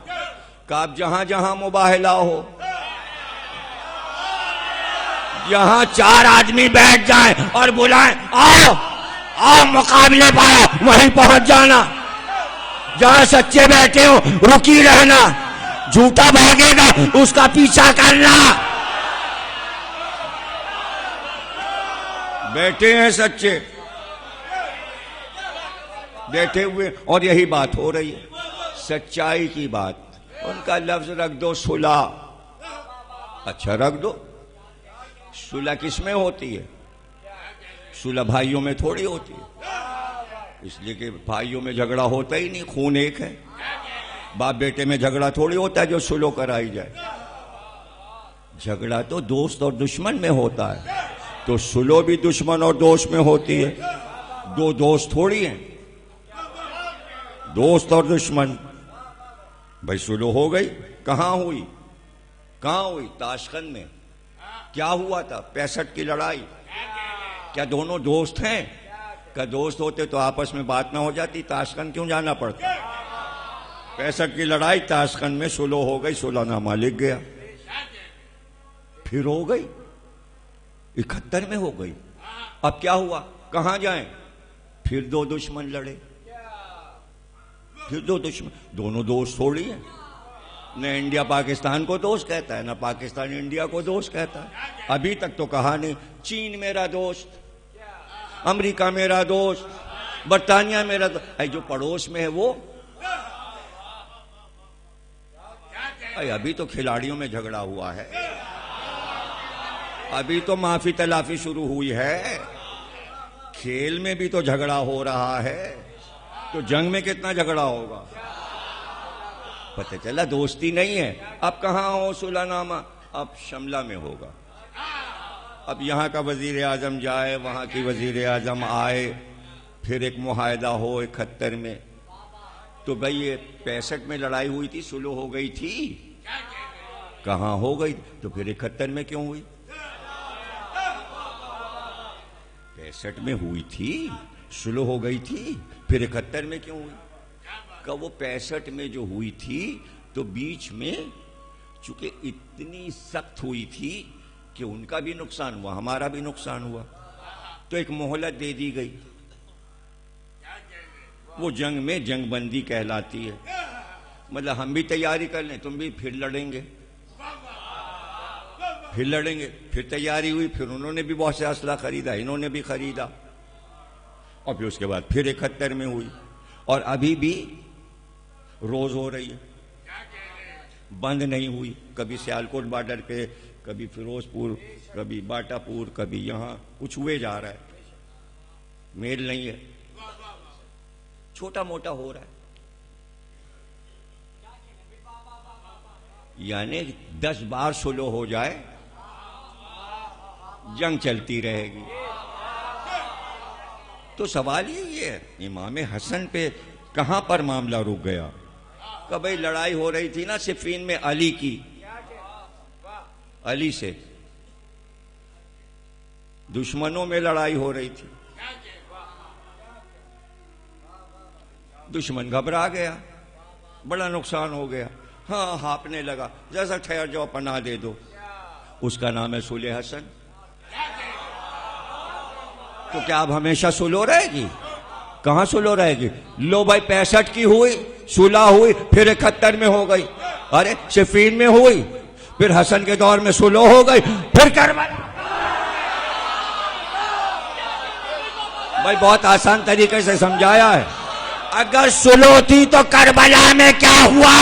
کہ اب جہاں جہاں مباہلہ ہو، یہاں 4 آدمی بیٹھ جائیں اور بلائیں آؤ آؤ مقابلے پاؤ، وہیں پہنچ جانا، جہاں سچے بیٹھے ہو رکی رہنا، جھوٹا بھاگے گا اس کا پیچھا کرنا۔ بیٹھے ہیں سچے، بیٹھے ہوئے، اور یہی بات ہو رہی ہے، سچائی کی بات۔ ان کا لفظ رکھ دو صلح، اچھا رکھ دو، صلح کس میں ہوتی ہے؟ صلح بھائیوں میں تھوڑی ہوتی ہے، اس لیے کہ بھائیوں میں جھگڑا ہوتا ہی نہیں، خون ایک ہے۔ باپ بیٹے میں جھگڑا تھوڑی ہوتا ہے جو صلح کرائی جائے، جھگڑا تو دوست اور دشمن میں ہوتا ہے، تو صلح بھی دشمن اور دوست میں ہوتی ہے، دو دوست تھوڑی ہیں، دوست اور دشمن۔ بھائی صلح ہو گئی، کہاں ہوئی؟ کہاں ہوئی؟ تاشقند میں۔ کیا ہوا تھا؟ 65 کی لڑائی۔ کیا دونوں دوست ہیں؟ کہ دوست ہوتے تو آپس میں بات نہ ہو جاتی، تاشقند کیوں جانا پڑتا؟ 65 کی لڑائی، تاشقند میں صلح ہو گئی، صلح نامہ لکھ گیا، پھر ہو گئی 71 میں ہو گئی۔ اب کیا ہوا؟ کہاں جائیں؟ پھر 2 دشمن لڑے، پھر 2 دشمن، دونوں دوست تھوڑی ہیں، نہ انڈیا پاکستان کو دوست کہتا ہے، نہ پاکستان انڈیا کو دوست کہتا ہے. ابھی تک تو کہا نہیں چین میرا دوست، امریکہ میرا دوست، برطانیہ میرا دوست. جو پڑوس میں ہے وہ ابھی تو کھلاڑیوں میں جھگڑا ہوا ہے، ابھی تو معافی تلافی شروع ہوئی ہے، کھیل میں بھی تو جھگڑا ہو رہا ہے، تو جنگ میں کتنا جھگڑا ہوگا. پتہ چلا دوستی نہیں ہے. اب کہاں ہو صلح نامہ؟ اب شملہ میں ہوگا. اب یہاں کا وزیر اعظم جائے، وہاں کی وزیر اعظم آئے، پھر ایک معاہدہ ہو 71 میں. تو بھئی یہ 65 میں لڑائی ہوئی تھی، صلح ہو گئی تھی، کہاں ہو گئی؟ تو پھر 71 میں کیوں ہوئی؟ 65 میں ہوئی تھی، صلح ہو گئی تھی، پھر 71 میں کیوں ہوئی؟ کہ وہ 65 میں جو ہوئی تھی تو بیچ میں چونکہ اتنی سخت ہوئی تھی کہ ان کا بھی نقصان ہوا، ہمارا بھی نقصان ہوا، تو ایک مہلت دے دی گئی. وہ جنگ میں جنگ بندی کہلاتی ہے. مطلب ہم بھی تیاری کر لیں، تم بھی پھر لڑیں گے، پھر لڑیں گے. پھر تیاری ہوئی، پھر انہوں نے بھی بہت سے اسلحہ خریدا، انہوں نے بھی خریدا، اور پھر اس کے بعد پھر 71 میں ہوئی. اور ابھی بھی روز ہو رہی ہے، بند نہیں ہوئی. کبھی سیالکوٹ بارڈر پہ، کبھی فیروز پور، کبھی باٹا پور، کبھی یہاں کچھ ہوئے جا رہا ہے، میل نہیں ہے، چھوٹا موٹا ہو رہا ہے. یعنی 10 بار صلح ہو جائے جنگ چلتی رہے گی. تو سوال یہ ہے امام حسن پہ کہاں پر معاملہ رک گیا؟ کہ بھئی لڑائی ہو رہی تھی نا صفین میں علی کی، علی سے دشمنوں میں لڑائی ہو رہی تھی، دشمن گھبرا گیا، بڑا نقصان ہو گیا، ہاں ہانپنے لگا، جیسا ٹھہر جاؤ پناہ دے دو. اس کا نام ہے صلح حسن. تو کیا اب ہمیشہ صلح رہے گی؟ کہاں صلح رہے گی؟ لو بھائی 65 کی ہوئی، صلح ہوئی، پھر 71 میں ہو گئی، ارے صفین میں ہوئی، پھر حسن کے دور میں صلح ہو گئی، پھر کربلا. بھائی بہت آسان طریقے سے سمجھایا ہے. اگر صلح تھی تو کربلا میں کیا ہوا؟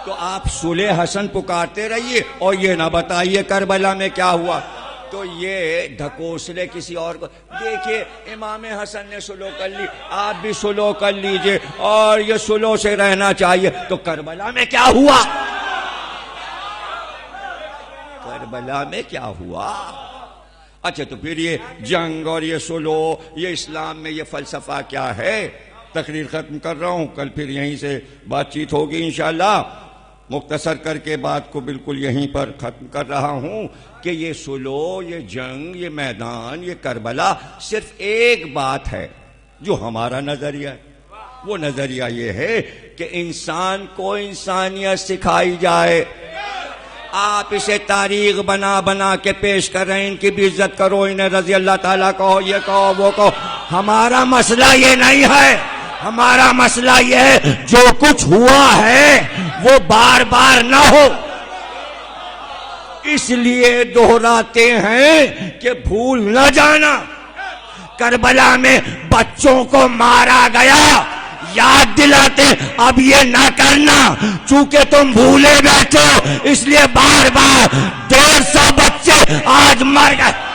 تو آپ صلح حسن پکارتے رہیے اور یہ نہ بتائیے کربلا میں کیا ہوا. تو یہ ڈھکوسلے کسی اور کو. دیکھیے امام حسن نے صلح کر لی، آپ بھی صلح کر لیجئے، اور یہ صلح سے رہنا چاہیے. تو کربلا میں کیا ہوا؟ کربلا میں کیا ہوا؟ اچھا تو پھر یہ جنگ اور یہ صلح، یہ اسلام میں یہ فلسفہ کیا ہے؟ تقریر ختم کر رہا ہوں، کل پھر یہیں سے بات چیت ہوگی انشاءاللہ. مختصر کر کے بات کو بالکل یہیں پر ختم کر رہا ہوں کہ یہ صلح، یہ جنگ، یہ میدان، یہ کربلا صرف ایک بات ہے جو ہمارا نظریہ ہے. وہ نظریہ یہ ہے کہ انسان کو انسانیت سکھائی جائے. آپ اسے تاریخ بنا بنا کے پیش کر رہے ہیں، ان کی بھی عزت کرو، انہیں رضی اللہ تعالیٰ کہو، یہ کہو وہ کہو. ہمارا مسئلہ یہ نہیں ہے. ہمارا مسئلہ یہ ہے جو کچھ ہوا ہے وہ بار بار نہ ہو. اس لیے دہراتے ہیں کہ بھول نہ جانا. کربلا میں بچوں کو مارا گیا، یاد دلاتے اب یہ نہ کرنا، چونکہ تم بھولے بیٹھے اس لیے بار بار 150 بچے آج مر گئے.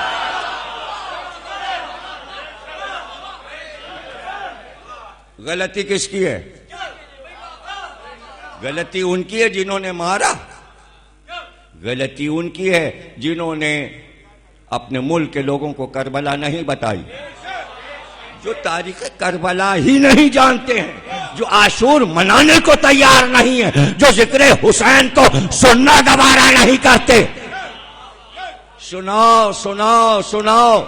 غلطی کس کی ہے؟ غلطی ان کی ہے جنہوں نے مارا، غلطی ان کی ہے جنہوں نے اپنے ملک کے لوگوں کو کربلا نہیں بتائی، جو تاریخ کربلا ہی نہیں جانتے ہیں، جو عاشور منانے کو تیار نہیں ہے، جو ذکر حسین کو سننا گوارا نہیں کرتے. سناؤ سناؤ سناؤ،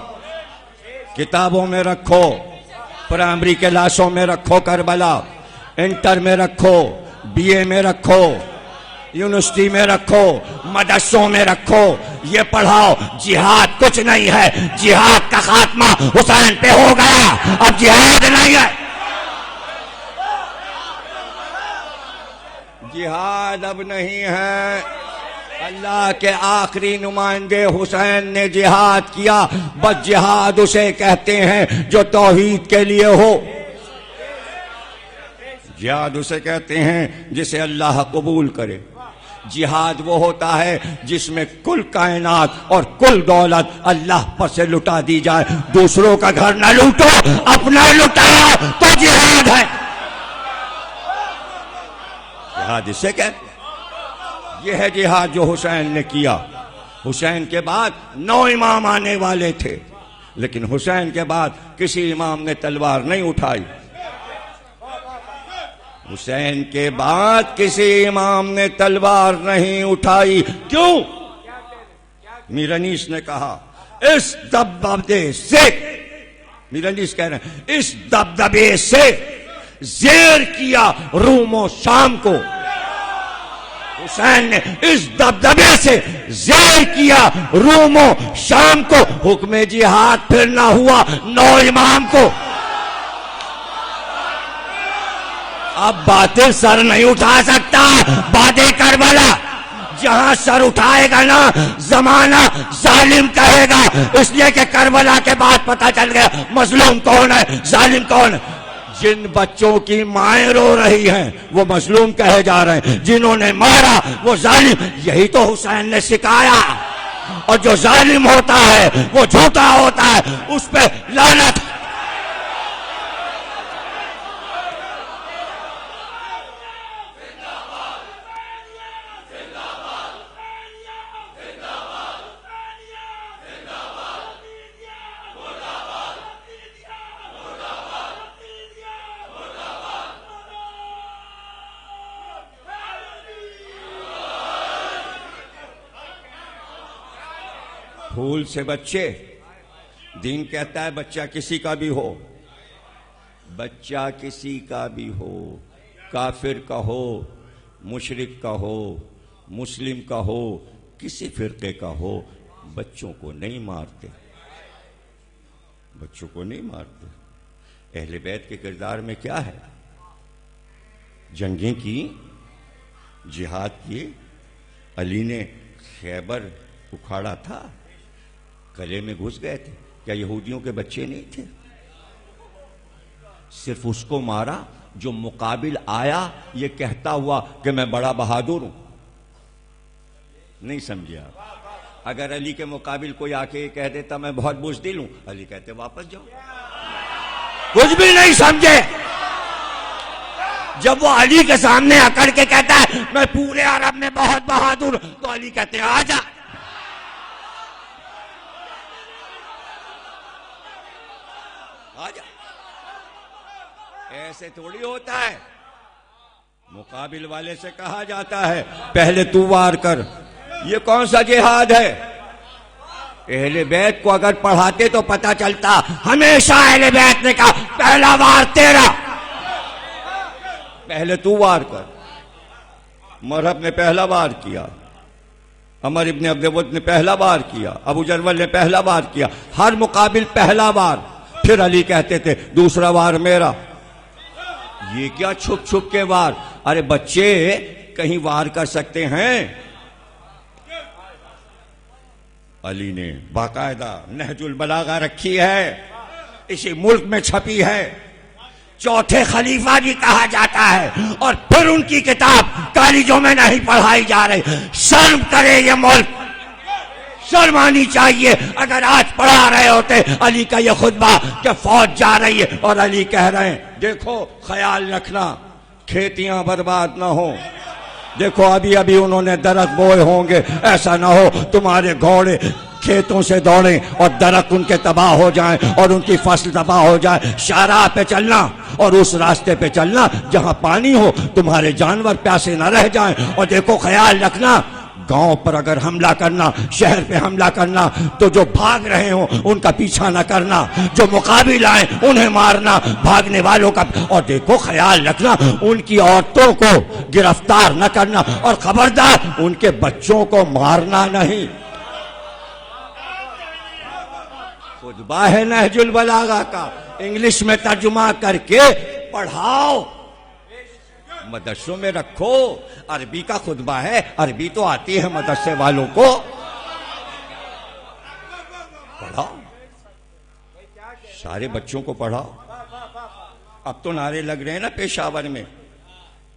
کتابوں میں رکھو، پرائمری کلاسوں میں رکھو، کربلا انٹر میں رکھو، بی اے میں رکھو، یونیورسٹی میں رکھو، مدرسوں میں رکھو، یہ پڑھاؤ جہاد کچھ نہیں ہے، جہاد کا خاتمہ حسین پہ ہو گیا، اب جہاد نہیں ہے. جہاد اب نہیں ہے. اللہ کے آخری نمائندے حسین نے جہاد کیا. بس جہاد اسے کہتے ہیں جو توحید کے لیے ہو. جہاد اسے کہتے ہیں جسے اللہ قبول کرے. جہاد وہ ہوتا ہے جس میں کل کائنات اور کل دولت اللہ پر سے لٹا دی جائے. دوسروں کا گھر نہ لوٹو، اپنا لٹاؤ تو جہاد ہے. جہاد اسے کہتے ہیں. یہ ہے جہاد جو حسین نے کیا. حسین کے بعد 9 امام آنے والے تھے، لیکن حسین کے بعد کسی امام نے تلوار نہیں اٹھائی. حسین کے بعد کسی امام نے تلوار نہیں اٹھائی. کیوں؟ میر انیس نے کہا اس دبدبے سے، میر انیس کہہ رہے ہیں اس دبدبے سے زیر کیا روم و شام کو. حسین نے اس دبدبے سے زیر کیا روم و شام کو. حکم جہاد پھر نہ ہوا 9 امام کو. اب باطل سر نہیں اٹھا سکتا. باد کربلا جہاں سر اٹھائے گا نا زمانہ ظالم کہے گا. اس لیے کہ کربلا کے بعد پتہ چل گیا مظلوم کون ہے، ظالم کون ہے. جن بچوں کی مائیں رو رہی ہیں وہ مظلوم کہے جا رہے ہیں، جنہوں نے مارا وہ ظالم. یہی تو حسین نے سکھایا. اور جو ظالم ہوتا ہے وہ جھوٹا ہوتا ہے، اس پہ لعنت. پھول سے بچے، دین کہتا ہے بچہ کسی کا بھی ہو، بچہ کسی کا بھی ہو، کافر کا ہو، مشرک کا ہو، مسلم کا ہو، کسی فرقے کا ہو، بچوں کو نہیں مارتے. بچوں کو نہیں مارتے. اہل بیت کے کردار میں کیا ہے؟ جنگیں کی، جہاد کیے. علی نے خیبر اکھاڑا تھا، گلے میں گھس گئے تھے. کیا یہودیوں کے بچے نہیں تھے؟ صرف اس کو مارا جو مقابل آیا یہ کہتا ہوا کہ میں بڑا بہادر ہوں. نہیں سمجھے آپ؟ اگر علی کے مقابل کوئی آ کے یہ کہہ دیتا میں بہت بزدل ہوں، علی کہتے واپس جاؤ. کچھ بھی نہیں سمجھے. جب وہ علی کے سامنے اکڑ کے کہتا ہے میں پورے عرب میں بہت بہادر ہوں، تو علی کہتے آ جا. ایسے تھوڑی ہوتا ہے. مقابل والے سے کہا جاتا ہے پہلے تو وار کر. یہ کون سا جہاد ہے؟ اہل بیت کو اگر پڑھاتے تو پتا چلتا. ہمیشہ اہل بیت نے کہا پہلا وار تیرا، پہلے تو وار کر. مرحب نے پہلا وار کیا، عمر ابن عبد ود نے پہلا وار کیا، ابو جرول نے پہلا وار کیا. ہر مقابل پہلا وار. پھر علی کہتے تھے دوسرا وار میرا. یہ کیا چھپ چھپ کے وار؟ ارے بچے کہیں وار کر سکتے ہیں. علی نے باقاعدہ نہج البلاغہ رکھی ہے، اسی ملک میں چھپی ہے. چوتھے خلیفہ بھی کہا جاتا ہے. اور پھر ان کی کتاب کالجوں میں نہیں پڑھائی جا رہی. شرم کرے یہ ملک، شرم آنی چاہیے. اگر آج پڑھا رہے ہوتے علی کا یہ خطبہ کہ فوج جا رہی ہے اور علی کہہ رہے ہیں دیکھو خیال رکھنا کھیتیاں برباد نہ ہوں، دیکھو ابھی ابھی انہوں نے درخت بوئے ہوں گے، ایسا نہ ہو تمہارے گھوڑے کھیتوں سے دوڑیں اور درخت ان کے تباہ ہو جائیں اور ان کی فصل تباہ ہو جائے. شاہراہ پہ چلنا اور اس راستے پہ چلنا جہاں پانی ہو، تمہارے جانور پیاسے نہ رہ جائیں. اور دیکھو خیال رکھنا گاؤں پر اگر حملہ کرنا، شہر پہ حملہ کرنا تو جو بھاگ رہے ہوں ان کا پیچھا نہ کرنا، جو مقابل آئیں انہیں مارنا، بھاگنے والوں کا. اور دیکھو خیال رکھنا ان کی عورتوں کو گرفتار نہ کرنا، اور خبردار ان کے بچوں کو مارنا نہیں. خطبہ ہے نہج البلاغہ کا، انگلش میں ترجمہ کر کے پڑھاؤ. مدرسوں میں رکھو. عربی کا خطبہ ہے, عربی تو آتی ہے مدرسے والوں کو, پڑھاؤ, سارے بچوں کو پڑھاؤ. اب تو نعرے لگ رہے ہیں نا پیشاور میں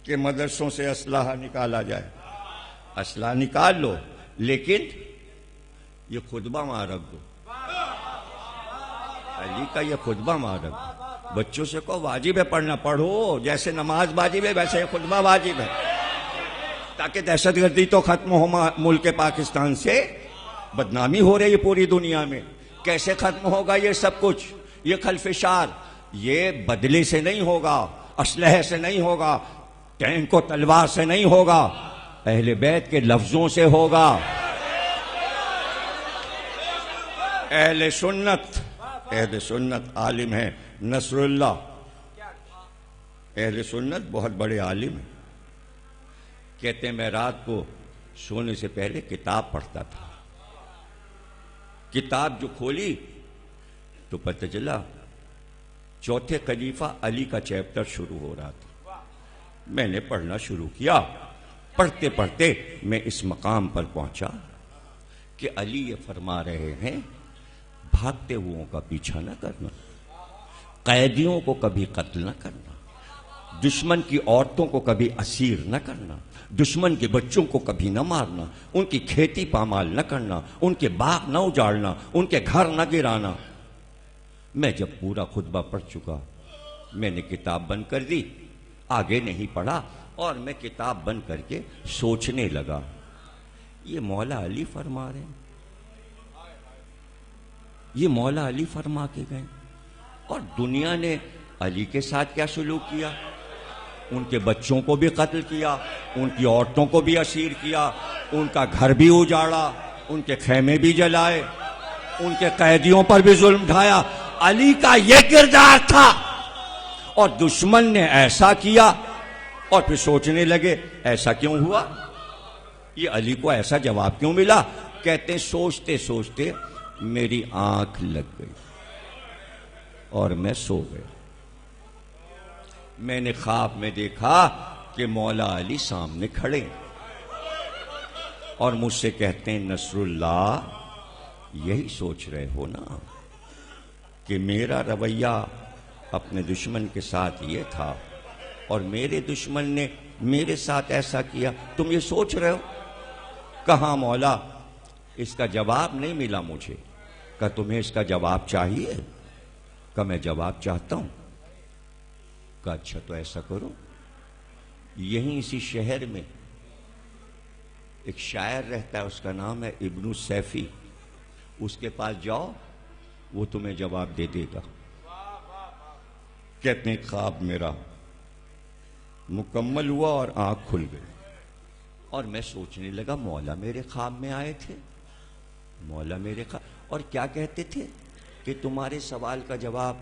کہ مدرسوں سے اسلحہ نکالا جائے. اسلحہ نکال لو, لیکن یہ خطبہ وہاں رکھ دو, علی کا یہ خطبہ وہاں رکھ دو. بچوں سے کہو واجب ہے پڑھنا, پڑھو, جیسے نماز واجب ہے ویسے یہ خطبہ واجب ہے, تاکہ دہشت گردی تو ختم ہو. ملک پاکستان سے بدنامی ہو رہی ہے پوری دنیا میں. کیسے ختم ہوگا یہ سب کچھ؟ یہ خلفشار, یہ بدلے سے نہیں ہوگا, اسلحے سے نہیں ہوگا, ٹینک و تلوار سے نہیں ہوگا, اہل بیت کے لفظوں سے ہوگا. اہل سنت عالم ہے نصر اللہ, اہل سنت بہت بڑے عالم ہیں. کہتے ہیں میں رات کو سونے سے پہلے کتاب پڑھتا تھا. کتاب جو کھولی تو پتہ چلا چوتھے خلیفہ علی کا چیپٹر شروع ہو رہا تھا. میں نے پڑھنا شروع کیا. پڑھتے پڑھتے میں اس مقام پر پہنچا کہ علی یہ فرما رہے ہیں بھاگتے ہوئوں کا پیچھا نہ کرنا, قیدیوں کو کبھی قتل نہ کرنا, دشمن کی عورتوں کو کبھی اسیر نہ کرنا, دشمن کے بچوں کو کبھی نہ مارنا, ان کی کھیتی پامال نہ کرنا, ان کے باغ نہ اجاڑنا, ان کے گھر نہ گرانا. میں جب پورا خطبہ پڑھ چکا میں نے کتاب بند کر دی, آگے نہیں پڑھا, اور میں کتاب بند کر کے سوچنے لگا یہ مولا علی فرما رہے ہیں, یہ مولا علی فرما کے گئے, اور دنیا نے علی کے ساتھ کیا سلوک کیا؟ ان کے بچوں کو بھی قتل کیا, ان کی عورتوں کو بھی اسیر کیا, ان کا گھر بھی اجاڑا, ان کے خیمے بھی جلائے, ان کے قیدیوں پر بھی ظلم ڈھایا. علی کا یہ کردار تھا, اور دشمن نے ایسا کیا. اور پھر سوچنے لگے ایسا کیوں ہوا, یہ علی کو ایسا جواب کیوں ملا؟ کہتے سوچتے سوچتے میری آنکھ لگ گئی اور میں سو گیا. میں نے خواب میں دیکھا کہ مولا علی سامنے کھڑے اور مجھ سے کہتے ہیں نصر اللہ یہی سوچ رہے ہو نا کہ میرا رویہ اپنے دشمن کے ساتھ یہ تھا اور میرے دشمن نے میرے ساتھ ایسا کیا, تم یہ سوچ رہے ہو؟ کہاں مولا, اس کا جواب نہیں ملا مجھے. کہ تمہیں اس کا جواب چاہیے؟ کہ میں جواب چاہتا ہوں. کہ اچھا تو ایسا کرو, یہیں اسی شہر میں ایک شاعر رہتا ہے, اس کا نام ہے ابن سیفی, اس کے پاس جاؤ, وہ تمہیں جواب دے دے گا. کہتے ہیں خواب میرا مکمل ہوا اور آنکھ کھل گئی, اور میں سوچنے لگا مولا میرے خواب میں آئے تھے, مولا میرے خواب, اور کیا کہتے تھے کہ تمہارے سوال کا جواب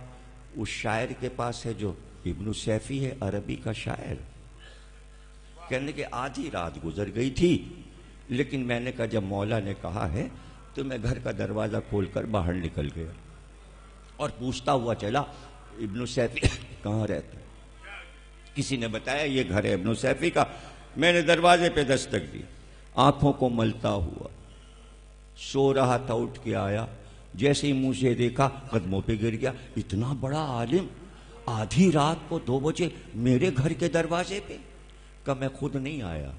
اس شاعر کے پاس ہے جو ابن سیفی ہے, عربی کا شاعر. کہنے کہ آدھی رات گزر گئی تھی, لیکن میں نے کہا جب مولا نے کہا ہے تو میں گھر کا دروازہ کھول کر باہر نکل گیا اور پوچھتا ہوا چلا ابن سیفی کہاں رہتا ہے. کسی نے بتایا یہ گھر ہے ابن سیفی کا. میں نے دروازے پہ دستک دی, آنکھوں کو ملتا ہوا سو رہا تھا, اٹھ کے آیا, جیسے ہی منہ سے دیکھا قدموں پہ گر گیا. اتنا بڑا عالم آدھی رات کو 2 بجے میرے گھر کے دروازے پہ. کہ میں خود نہیں آیا,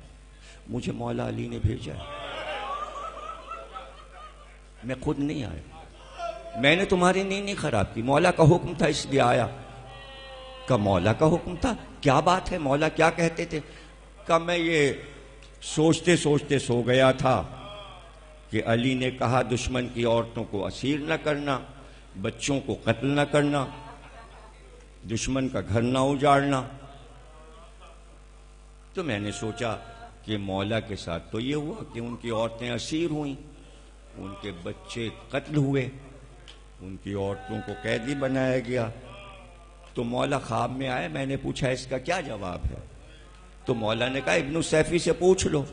مجھے مولا علی نے بھیجا ہے, میں خود نہیں آیا, میں نے تمہاری نیند نہیں خراب کی, مولا کا حکم تھا اس لیے آیا. کہ مولا کا حکم تھا, کیا بات ہے, مولا کیا کہتے تھے؟ کہ میں یہ سوچتے سوچتے سو گیا تھا کہ علی نے کہا دشمن کی عورتوں کو اسیر نہ کرنا, بچوں کو قتل نہ کرنا, دشمن کا گھر نہ اجاڑنا. تو میں نے سوچا کہ مولا کے ساتھ تو یہ ہوا کہ ان کی عورتیں اسیر ہوئیں, ان کے بچے قتل ہوئے, ان کی عورتوں کو قیدی بنایا گیا. تو مولا خواب میں آئے, میں نے پوچھا اس کا کیا جواب ہے؟ تو مولا نے کہا ابن سیفی سے پوچھ لو.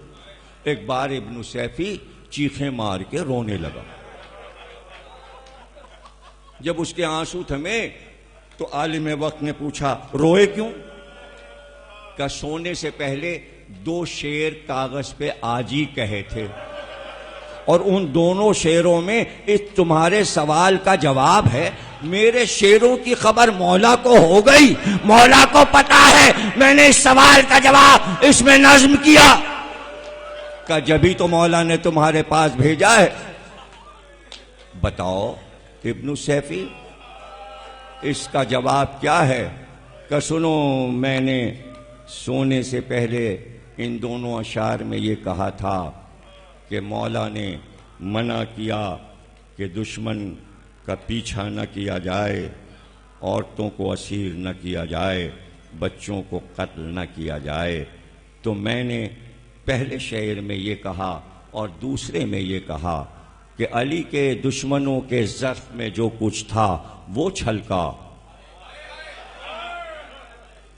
ایک بار ابن سیفی چیخیں مار کے رونے لگا. جب اس کے آنسو تھمے تو عالم وقت نے پوچھا روئے کیوں؟ کہ سونے سے پہلے 2 شعر کاغذ پہ آج ہی کہے تھے، اور ان دونوں شعروں میں اس تمہارے سوال کا جواب ہے۔ میرے شعروں کی خبر مولا کو ہو گئی، مولا کو پتا ہے میں نے اس سوال کا جواب اس میں نظم کیا، کہ جبھی تو مولا نے تمہارے پاس بھیجا ہے۔ بتاؤ ابن سیفی، اس کا جواب کیا ہے؟ کہ سنو، میں نے سونے سے پہلے ان دونوں اشعار میں یہ کہا تھا کہ مولا نے منع کیا کہ دشمن کا پیچھا نہ کیا جائے، عورتوں کو اسیر نہ کیا جائے، بچوں کو قتل نہ کیا جائے۔ تو میں نے پہلے شعر میں یہ کہا اور دوسرے میں یہ کہا کہ علی کے دشمنوں کے ظرف میں جو کچھ تھا وہ چھلکا،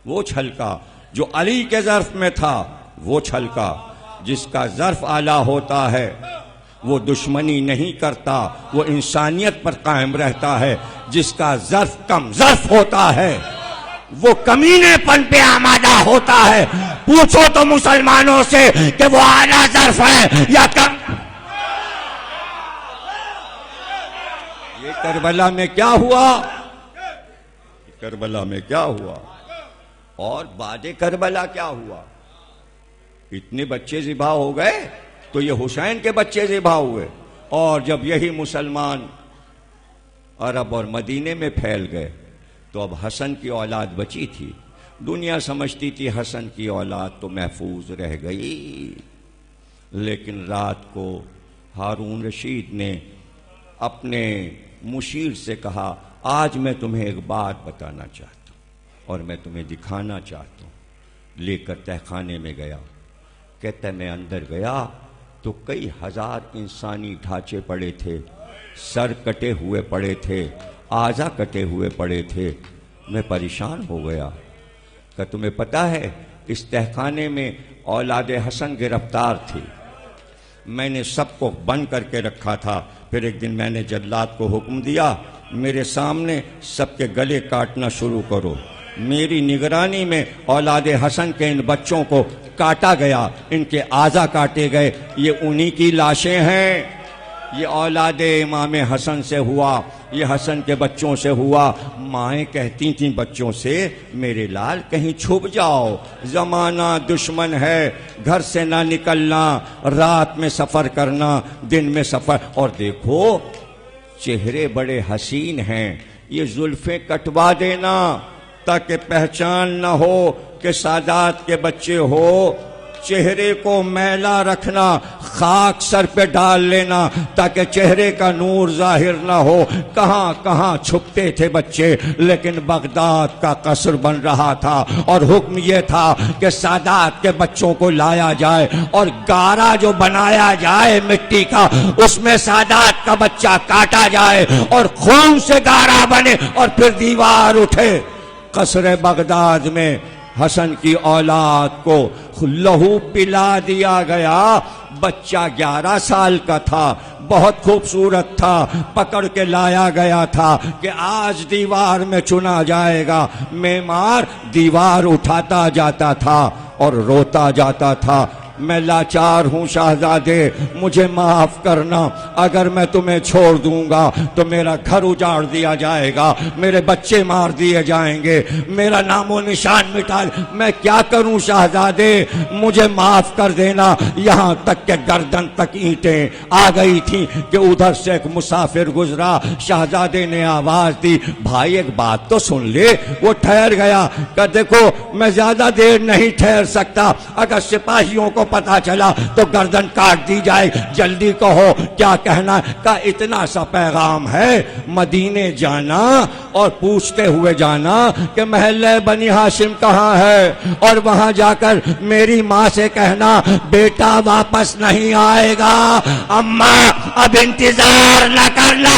وہ چھلکا، جو علی کے ظرف میں تھا وہ چھلکا۔ جس کا ظرف اعلیٰ ہوتا ہے وہ دشمنی نہیں کرتا، وہ انسانیت پر قائم رہتا ہے۔ جس کا ظرف کم ظرف ہوتا ہے وہ کمینے پن پہ آمادہ ہوتا ہے۔ پوچھو تو مسلمانوں سے کہ وہ اعلیٰ ظرف ہے یا کم۔ یہ کربلا میں کیا ہوا؟ کربلا میں کیا ہوا؟ اور بعد کربلا کیا ہوا؟ اتنے بچے ذبح ہو گئے تو یہ حسین کے بچے ذبح ہوئے، اور جب یہی مسلمان عرب اور مدینے میں پھیل گئے تو اب حسن کی اولاد بچی تھی۔ دنیا سمجھتی تھی حسن کی اولاد تو محفوظ رہ گئی، لیکن رات کو ہارون رشید نے اپنے مشیر سے کہا، آج میں تمہیں ایک بات بتانا چاہتا ہوں اور میں تمہیں دکھانا چاہتا ہوں۔ لے کر تہخانے میں گیا، کہتا ہے میں اندر گیا تو کئی ہزار انسانی ڈھانچے پڑے تھے، سر کٹے ہوئے پڑے تھے، اعضا کٹے ہوئے پڑے تھے۔ میں پریشان ہو گیا کہ تمہیں پتہ ہے اس تہخانے میں اولاد حسن گرفتار تھی، میں نے سب کو بند کر کے رکھا تھا۔ پھر ایک دن میں نے جلاد کو حکم دیا، میرے سامنے سب کے گلے کاٹنا شروع کرو۔ میری نگرانی میں اولاد حسن کے ان بچوں کو کاٹا گیا، ان کے اعضا کاٹے گئے۔ یہ انہی کی لاشیں ہیں، یہ اولاد امام حسن سے ہوا، یہ حسن کے بچوں سے ہوا۔ مائیں کہتی تھیں بچوں سے، میرے لال کہیں چھپ جاؤ، زمانہ دشمن ہے، گھر سے نہ نکلنا، رات میں سفر کرنا، دن میں سفر۔ اور دیکھو چہرے بڑے حسین ہیں، یہ زلفیں کٹوا دینا تاکہ پہچان نہ ہو کہ سادات کے بچے ہو۔ چہرے کو میلا رکھنا، خاک سر پہ ڈال لینا تاکہ چہرے کا نور ظاہر نہ ہو۔ کہاں کہاں چھپتے تھے بچے، لیکن بغداد کا قصر بن رہا تھا اور حکم یہ تھا کہ سادات کے بچوں کو لایا جائے اور گارا جو بنایا جائے مٹی کا، اس میں سادات کا بچہ کاٹا جائے اور خون سے گارا بنے اور پھر دیوار اٹھے۔ قصر بغداد میں حسن کی اولاد کو لہو پلا دیا گیا۔ بچہ 11 سال کا تھا، بہت خوبصورت تھا، پکڑ کے لایا گیا تھا کہ آج دیوار میں چنا جائے گا۔ معمار دیوار اٹھاتا جاتا تھا اور روتا جاتا تھا، میں لاچار ہوں شہزادے، مجھے معاف کرنا، اگر میں تمہیں چھوڑ دوں گا تو میرا گھر اجاڑ دیا جائے گا، میرے بچے مار دیے جائیں گے، میرا نام و نشان مٹا، میں کیا کروں شہزادے، مجھے معاف کر دینا۔ یہاں تک کہ گردن تک اینٹیں آ گئی تھیں کہ ادھر سے ایک مسافر گزرا۔ شہزادے نے آواز دی، بھائی ایک بات تو سن لے۔ وہ ٹھہر گیا کہ دیکھو میں زیادہ دیر نہیں ٹھہر سکتا، اگر سپاہیوں کو پتا چلا تو گردن کاٹ دی جائے، جلدی کہو کیا کہنا۔ کا اتنا سا پیغام ہے، مدینے جانا اور پوچھتے ہوئے جانا کہ محلہ بنی ہاشم کہاں ہے، اور وہاں جا کر میری ماں سے کہنا بیٹا واپس نہیں آئے گا، اماں اب انتظار نہ کرنا،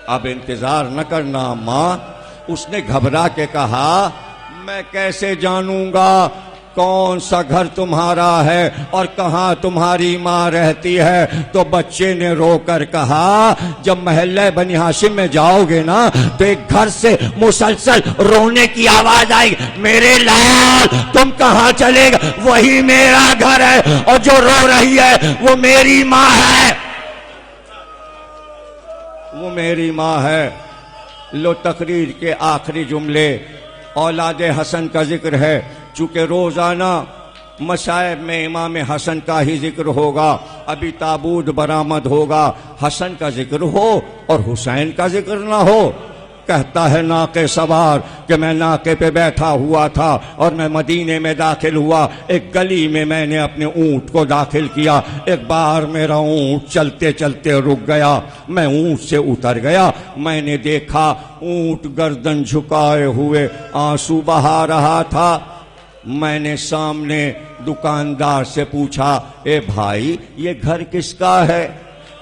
اب انتظار نہ کرنا اماں۔ اس نے گھبرا کے کہا میں کیسے جانوں گا کون سا گھر تمہارا ہے اور کہاں تمہاری ماں رہتی ہے؟ تو بچے نے رو کر کہا جب محلہ بنی ہاشم میں جاؤ گے نا تو ایک گھر سے مسلسل رونے کی آواز آئے گی، میرے لال تم کہاں چلے گا؟ وہی میرا گھر ہے اور جو رو رہی ہے وہ میری ماں ہے، وہ میری ماں ہے۔ لو تقریر کے آخری جملے اولاد حسن کا ذکر ہے، چونکہ روزانہ مصائب میں امام حسن کا ہی ذکر ہوگا، ابھی تابوت برآمد ہوگا، حسن کا ذکر ہو اور حسین کا ذکر نہ ہو۔ کہتا ہے ناقے سوار کہ میں ناقے پہ بیٹھا ہوا تھا اور میں مدینے میں داخل ہوا، ایک گلی میں میں نے اپنے اونٹ کو داخل کیا، ایک بار میرا اونٹ چلتے چلتے رک گیا، میں اونٹ سے اتر گیا، میں نے دیکھا اونٹ گردن جھکائے ہوئے آنسو بہا رہا تھا۔ میں نے سامنے دکاندار سے پوچھا، اے بھائی یہ گھر کس کا ہے؟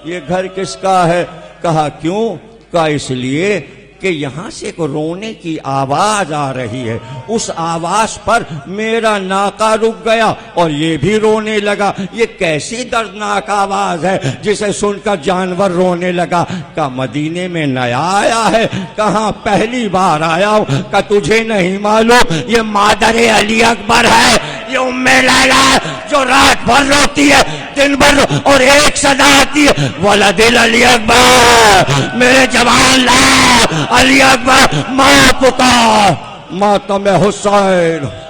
یہ گھر کس کا ہے؟ کہا کیوں؟ کہا اس لیے کہ یہاں سے ایک رونے کی آواز آ رہی ہے، اس آواز پر میرا ناقہ رک گیا اور یہ بھی رونے لگا۔ یہ کیسی دردناک آواز ہے جسے سن کر جانور رونے لگا؟ کہ مدینے میں نیا آیا ہے؟ کہاں پہلی بار آیا ہوں۔ کہ تجھے نہیں معلوم یہ مادر علی اکبر ہے، یہ ام لیلا جو رات بھر روتی ہے دن بھر اور ایک صدا آتی ہے، ولد علی اکبر، میرے جوان لا علی اکبر، ماں پکار، ماتم حسین۔